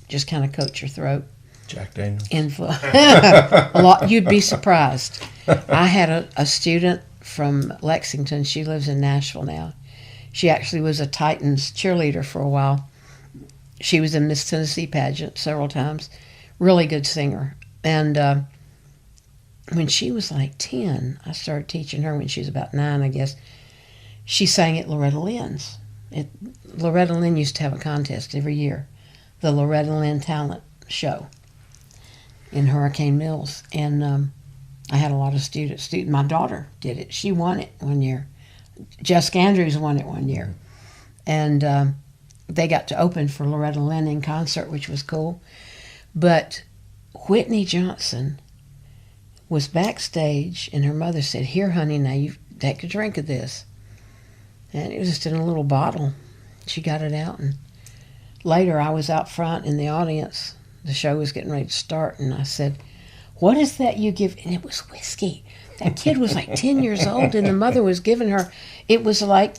just kind of coats your throat. Jack Daniels. A lot. You'd be surprised. I had a student from Lexington. She lives in Nashville now. She actually was a Titans cheerleader for a while. She was in Miss Tennessee pageant several times. Really good singer. And when she was like 10, I started teaching her when she was about 9, I guess. She sang at Loretta Lynn's. Loretta Lynn used to have a contest every year, the Loretta Lynn Talent Show in Hurricane Mills. And I had a lot of students. My daughter did it. She won it one year. Jessica Andrews won it one year. And they got to open for Loretta Lynn in concert, which was cool. But Whitney Johnson was backstage, and her mother said, "Here, honey, now you take a drink of this." And it was just in a little bottle. She got it out, and later I was out front in the audience. The show was getting ready to start, and I said, "What is that you give?" And it was whiskey. That kid was like 10 years old, and the mother was giving her, it was like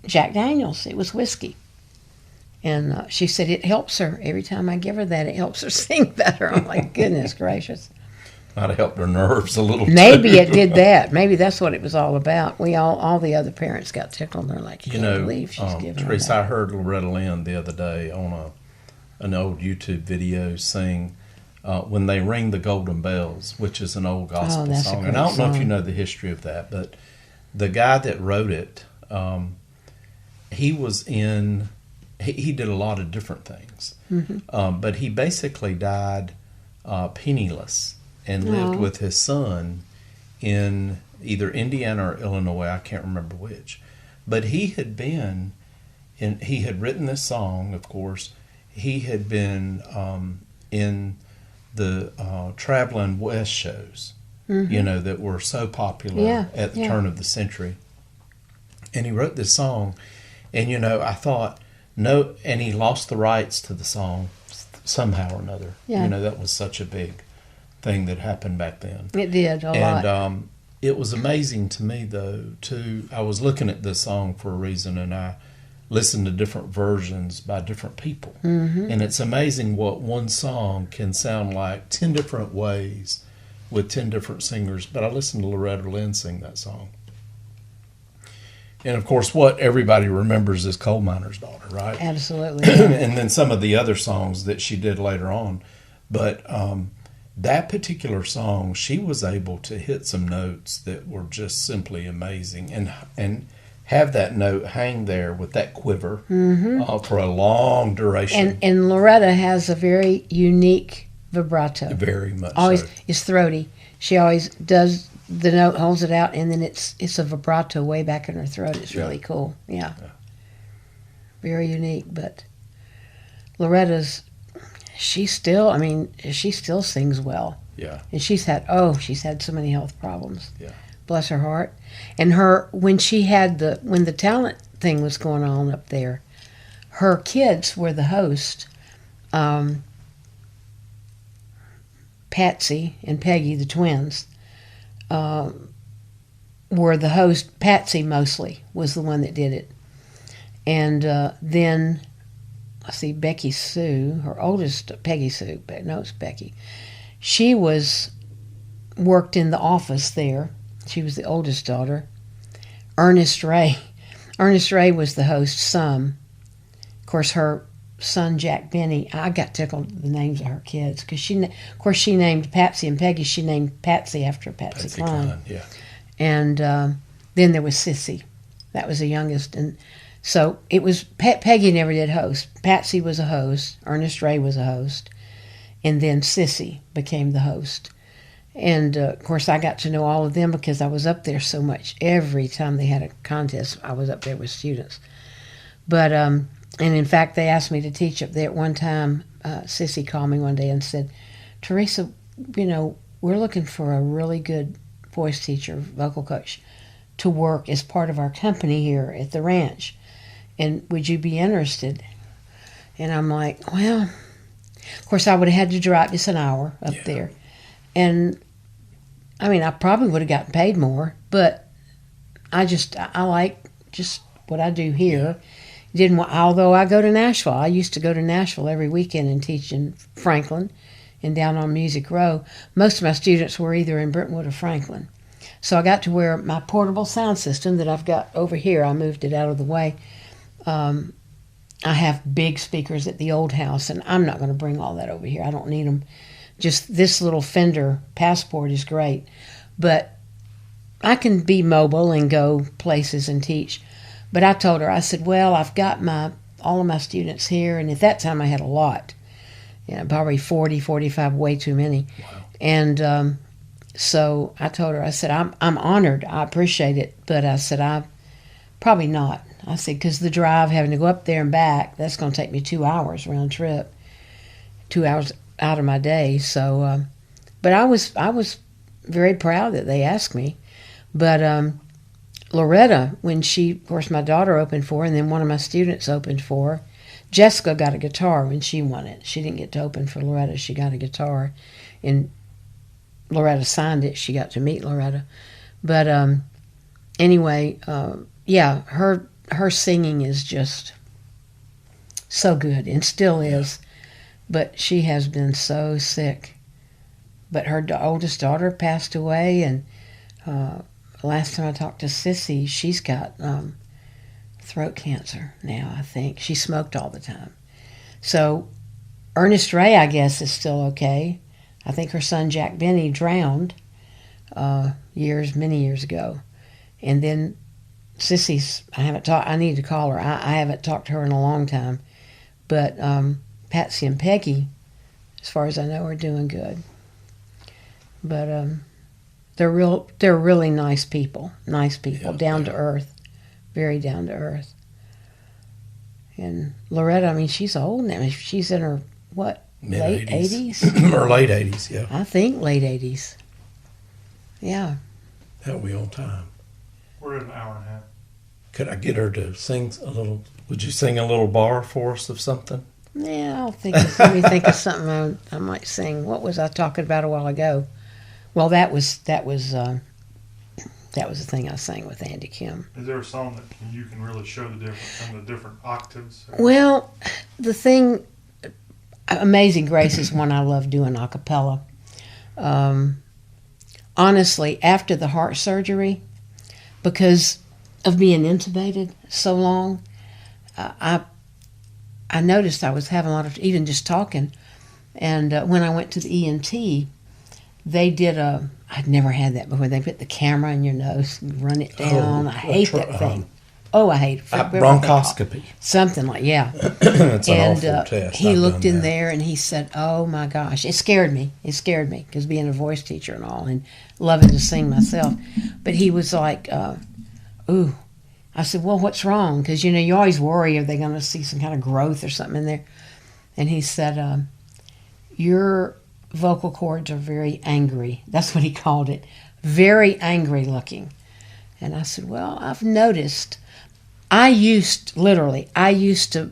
Jack Daniels. It was whiskey. And she said, "It helps her. Every time I give her that, it helps her sing better." I'm like, goodness gracious. Might have helped her nerves a little Maybe too. it did that. Maybe that's what it was all about. All the other parents got tickled. They're like, "You can't believe she's giving her Teresa, that." I heard Loretta Lynn the other day on an old YouTube video sing "When They Ring the Golden Bells," which is an old gospel that's a song. great And I don't know if you song. know the history of that, but the guy that wrote it, he did a lot of different things. Mm-hmm. But he basically died penniless and lived with his son in either Indiana or Illinois. I can't remember which. But he had written this song, of course. He had been in the Traveling West shows, that were so popular at the turn of the century. And he wrote this song, and I thought, no, and he lost the rights to the song somehow or another. Yeah. That was such a big thing that happened back then. It did a lot. And it was amazing to me, though, I was looking at this song for a reason, and I listened to different versions by different people. Mm-hmm. And it's amazing what one song can sound like 10 different ways with 10 different singers. But I listened to Loretta Lynn sing that song. And, of course, what everybody remembers is Coal Miner's Daughter, right? Absolutely. And then some of the other songs that she did later on. But that particular song, she was able to hit some notes that were just simply amazing and have that note hang there with that quiver for a long duration. And Loretta has a very unique vibrato. Very much Always so. It's throaty. She always does the note, holds it out, and then it's a vibrato way back in her throat. It's really cool. Yeah. Very unique. But Loretta's, she still sings well. Yeah. And she's had so many health problems. Yeah. Bless her heart. And when the talent thing was going on up there, her kids were the host. Patsy and Peggy, the twins, were the host. Patsy mostly was the one that did it. And then, let's see, Becky Sue, her oldest, Peggy Sue, no, it's Becky. She worked in the office there. She was the oldest daughter. Ernest Ray was the host some. Of course, her son, Jack Benny, I got tickled the names of her kids because she named Patsy and Peggy. She named Patsy after Patsy Cline. Yeah. And then there was Sissy. That was the youngest. And so it was, Peggy never did host. Patsy was a host. Ernest Ray was a host. And then Sissy became the host. And, of course, I got to know all of them because I was up there so much. Every time they had a contest, I was up there with students. But, and in fact, they asked me to teach up there at one time. Sissy called me one day and said, "Teresa, we're looking for a really good voice teacher, vocal coach, to work as part of our company here at the ranch. And would you be interested?" And I'm like, well, of course I would have had to drive just an hour up there. And I mean, I probably would have gotten paid more, but I like just what I do here. Although I go to Nashville. I used to go to Nashville every weekend and teach in Franklin and down on Music Row. Most of my students were either in Brentwood or Franklin. So I got to where my portable sound system that I've got over here, I moved it out of the way. I have big speakers at the old house, and I'm not going to bring all that over here. I don't need them. Just this little Fender Passport is great. But I can be mobile and go places and teach. But I told her, I said, well, I've got all of my students here, and at that time I had a lot. Probably 40, 45, way too many. Wow. And so I told her, I said, I'm honored. I appreciate it. But I said, I probably not. I said, because the drive, having to go up there and back, that's going to take me 2 hours round trip, 2 hours out of my day. So, but I was very proud that they asked me. But Loretta, when of course, my daughter opened for her, and then one of my students opened for her. Jessica got a guitar when she won it. She didn't get to open for Loretta. She got a guitar, and Loretta signed it. She got to meet Loretta. But anyway, yeah, her singing is just so good, and still is. But she has been so sick. But her oldest daughter passed away, and last time I talked to Sissy, she's got throat cancer now, I think. She smoked all the time. So Ernest Ray, I guess, is still okay. I think her son Jack Benny drowned many years ago. And then Sissy's, I need to call her. I haven't talked to her in a long time. But Patsy and Peggy, as far as I know, are doing good. But they're really nice people, down to earth, very down to earth. And Loretta, I mean, she's old now. She's in her, what, late 80s? Or late 80s, yeah. I think late 80s. Yeah. That'll be on time. We're at an hour and a half. Could I get her to sing a little? Would you sing a little bar for us of something? Yeah, let me think of something I might sing. What was I talking about a while ago? Well, that was the thing I sang with Andy Kim. Is there a song that you can really show the difference in the different octaves? Well, the thing, Amazing Grace is one I love doing a cappella. Honestly, after the heart surgery, because of being intubated so long, I noticed I was having a lot of, even just talking. And when I went to the ENT, they did I'd never had that before. They put the camera in your nose and run it down. I hate that thing. I hate it. Bronchoscopy. Something like, yeah. It's an awful test. He I've looked done in that. there and he said, oh my gosh. It scared me. Because being a voice teacher and all, and loving to sing myself. But he was like, ooh. I said, well, what's wrong? Because, you always worry, are they going to see some kind of growth or something in there? And he said, your vocal cords are very angry. That's what he called it. Very angry looking. And I said, well, I've noticed. I used to,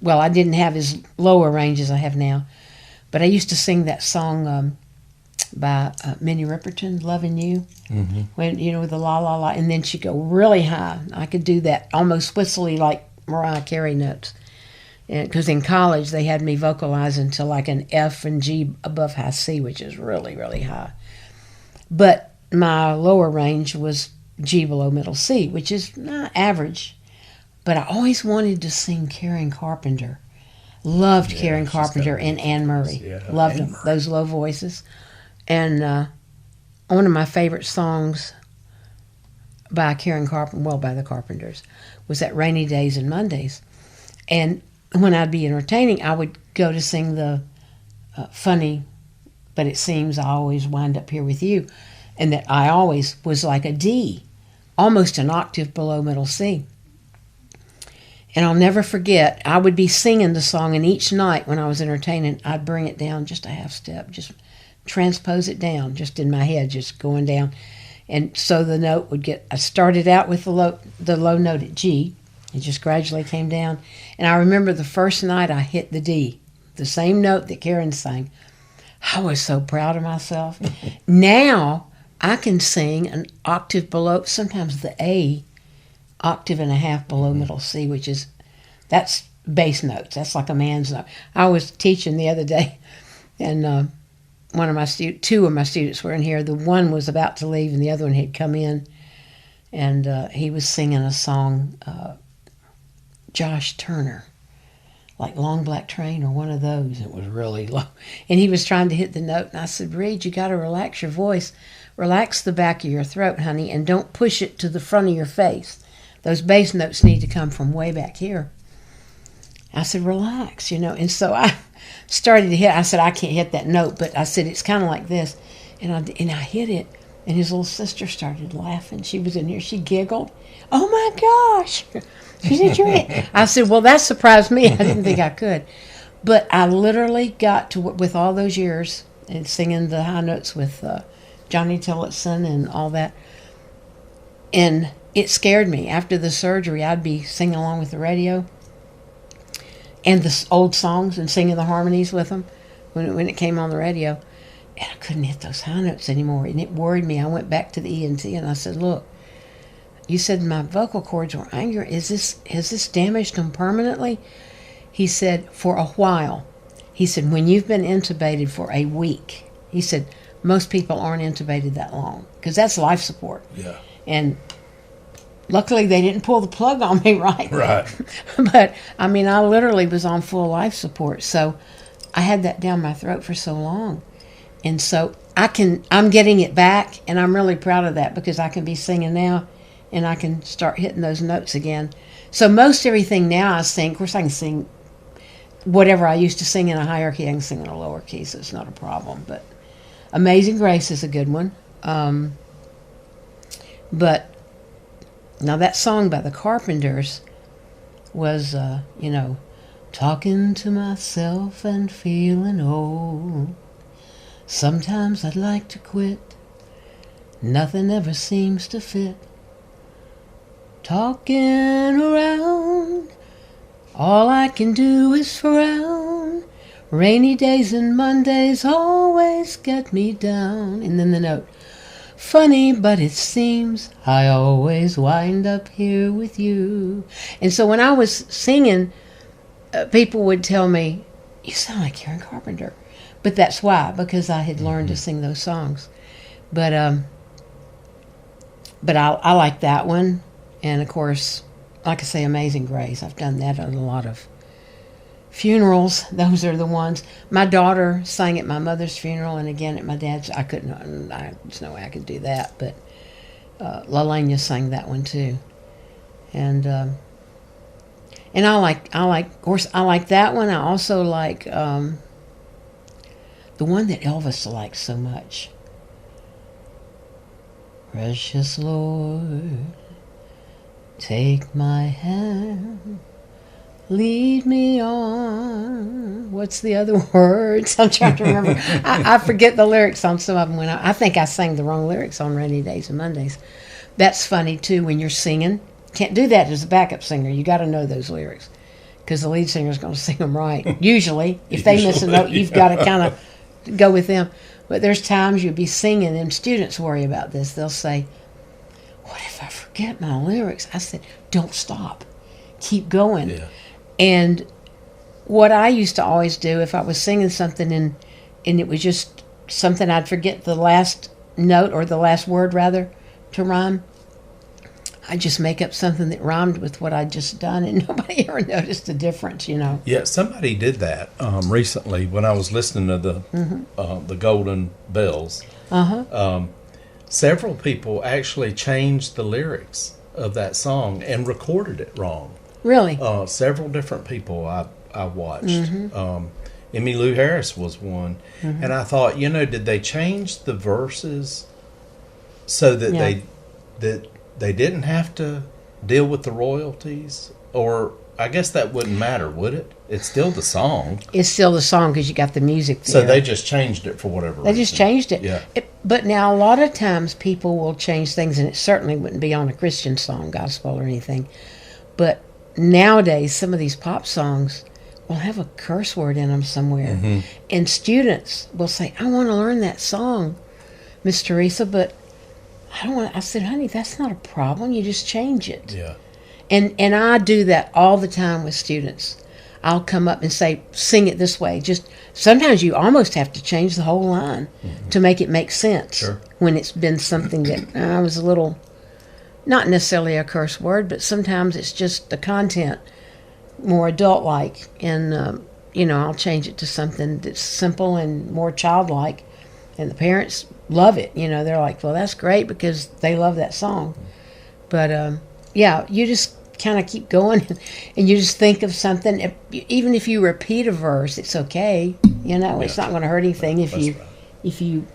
well, I didn't have as lower range as I have now, but I used to sing that song by Minnie Riperton, Loving You, when, with the la, la, la, and then she'd go really high. I could do that almost whistly like Mariah Carey notes. Because in college, they had me vocalizing to like an F and G above high C, which is really, really high. But my lower range was G below middle C, which is not average. But I always wanted to sing Karen Carpenter. Loved Karen Carpenter and Anne Murray. Yeah, Loved Anne them, Murray. those low voices. And one of my favorite songs by Karen Carpenter, well, by the Carpenters, was that Rainy Days and Mondays. And when I'd be entertaining, I would go to sing the funny, but it seems I always wind up here with you. And that I always was like a D, almost an octave below middle C. And I'll never forget, I would be singing the song, and each night when I was entertaining, I'd bring it down just a half step, just transpose it down, just in my head, just going down. And so the note would I started out with the low note at G, It just gradually came down. And I remember the first night I hit the D, the same note that Karen sang. I was so proud of myself. Now I can sing an octave below, sometimes the A, octave and a half below middle C, that's bass notes. That's like a man's note. I was teaching the other day, and two of my students were in here. The one was about to leave, and the other one had come in, and he was singing a song, Josh Turner, like Long Black Train or one of those. It was really low, and he was trying to hit the note, and I said, Reed, you got to relax your voice. Relax the back of your throat, honey, and don't push it to the front of your face. Those bass notes need to come from way back here. I said, relax, and so I started to hit. I said, I can't hit that note, but I said, it's kind of like this. And I hit it, and his little sister started laughing. She was in here. She giggled. Oh, my gosh. She said, you're it. I said, well, that surprised me. I didn't think I could. But I literally got to, with all those years, and singing the high notes with Johnny Tillotson and all that, and it scared me. After the surgery, I'd be singing along with the radio and the old songs and singing the harmonies with them when it came on the radio. And I couldn't hit those high notes anymore, and it worried me. I went back to the ENT, and I said, look, you said my vocal cords were angry. Has this damaged them permanently? He said, for a while. He said, when you've been intubated for a week, he said, most people aren't intubated that long, because that's life support. Yeah. And luckily they didn't pull the plug on me, right? Right. But, I mean, I literally was on full life support, so I had that down my throat for so long. And so I'm getting it back, and I'm really proud of that, because I can be singing now, and I can start hitting those notes again. So most everything now I sing, of course I can sing whatever I used to sing in a higher key, I can sing in a lower key, so it's not a problem. But Amazing Grace is a good one. But now that song by the Carpenters was, talking to myself and feeling old. Sometimes I'd like to quit. Nothing ever seems to fit. Talking around, all I can do is frown. Rainy days and Mondays always get me down. And then the note, funny, but it seems I always wind up here with you. And so when I was singing, people would tell me, you sound like Karen Carpenter. But that's why, because I had learned to sing those songs. But I like that one. And, of course, like I say, Amazing Grace. I've done that at a lot of funerals. Those are the ones. My daughter sang at my mother's funeral, and again at my dad's. There's no way I could do that. But Lalania sang that one too. And I like that one. I also like the one that Elvis liked so much. Precious Lord, take my hand, lead me on. What's the other words? I'm trying to remember. I forget the lyrics on some of them. I think I sang the wrong lyrics on Rainy Days and Mondays. That's funny, too, when you're singing. Can't do that as a backup singer. You got to know those lyrics, because the lead singer's going to sing them right. Usually. If they miss a note, you've got to kind of go with them. But there's times you'll be singing, and students worry about this. They'll say, what if I forget my lyrics? I said, don't stop. Keep going. Yeah. And what I used to always do, if I was singing something and it was just something I'd forget the last note, or the last word, rather, to rhyme, I'd just make up something that rhymed with what I'd just done, and nobody ever noticed the difference, Yeah, somebody did that recently when I was listening to the Golden Bells. Several people actually changed the lyrics of that song and recorded it wrong. Really? Several different people I watched. Emmylou Harris was one. And I thought, did they change the verses so that they didn't have to deal with the royalties? Or I guess that wouldn't matter, would it? It's still the song. It's still the song, because you got the music there. So they just changed it for whatever reason. They just changed it. Yeah. But now a lot of times people will change things, and it certainly wouldn't be on a Christian song, gospel or anything. But nowadays, some of these pop songs will have a curse word in them somewhere. Mm-hmm. And students will say, I want to learn that song, Miss Teresa, but I don't want. I said, honey, that's not a problem. You just change it. Yeah. And I do that all the time with students. I'll come up and say, sing it this way. Just sometimes you almost have to change the whole line to make it make sense. Sure. When it's been something that was a little, not necessarily a curse word, but sometimes it's just the content more adult-like. And, I'll change it to something that's simple and more childlike. And the parents love it. They're like, well, that's great because they love that song. But, you just kind of keep going and you just think of something. Even if you repeat a verse, it's okay. It's not going to hurt anything if you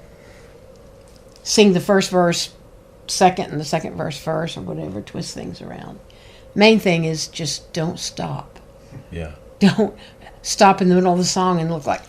sing the first verse second and the second verse first or whatever, twist things around. Main thing is just don't stop. Yeah. Don't stop in the middle of the song and look like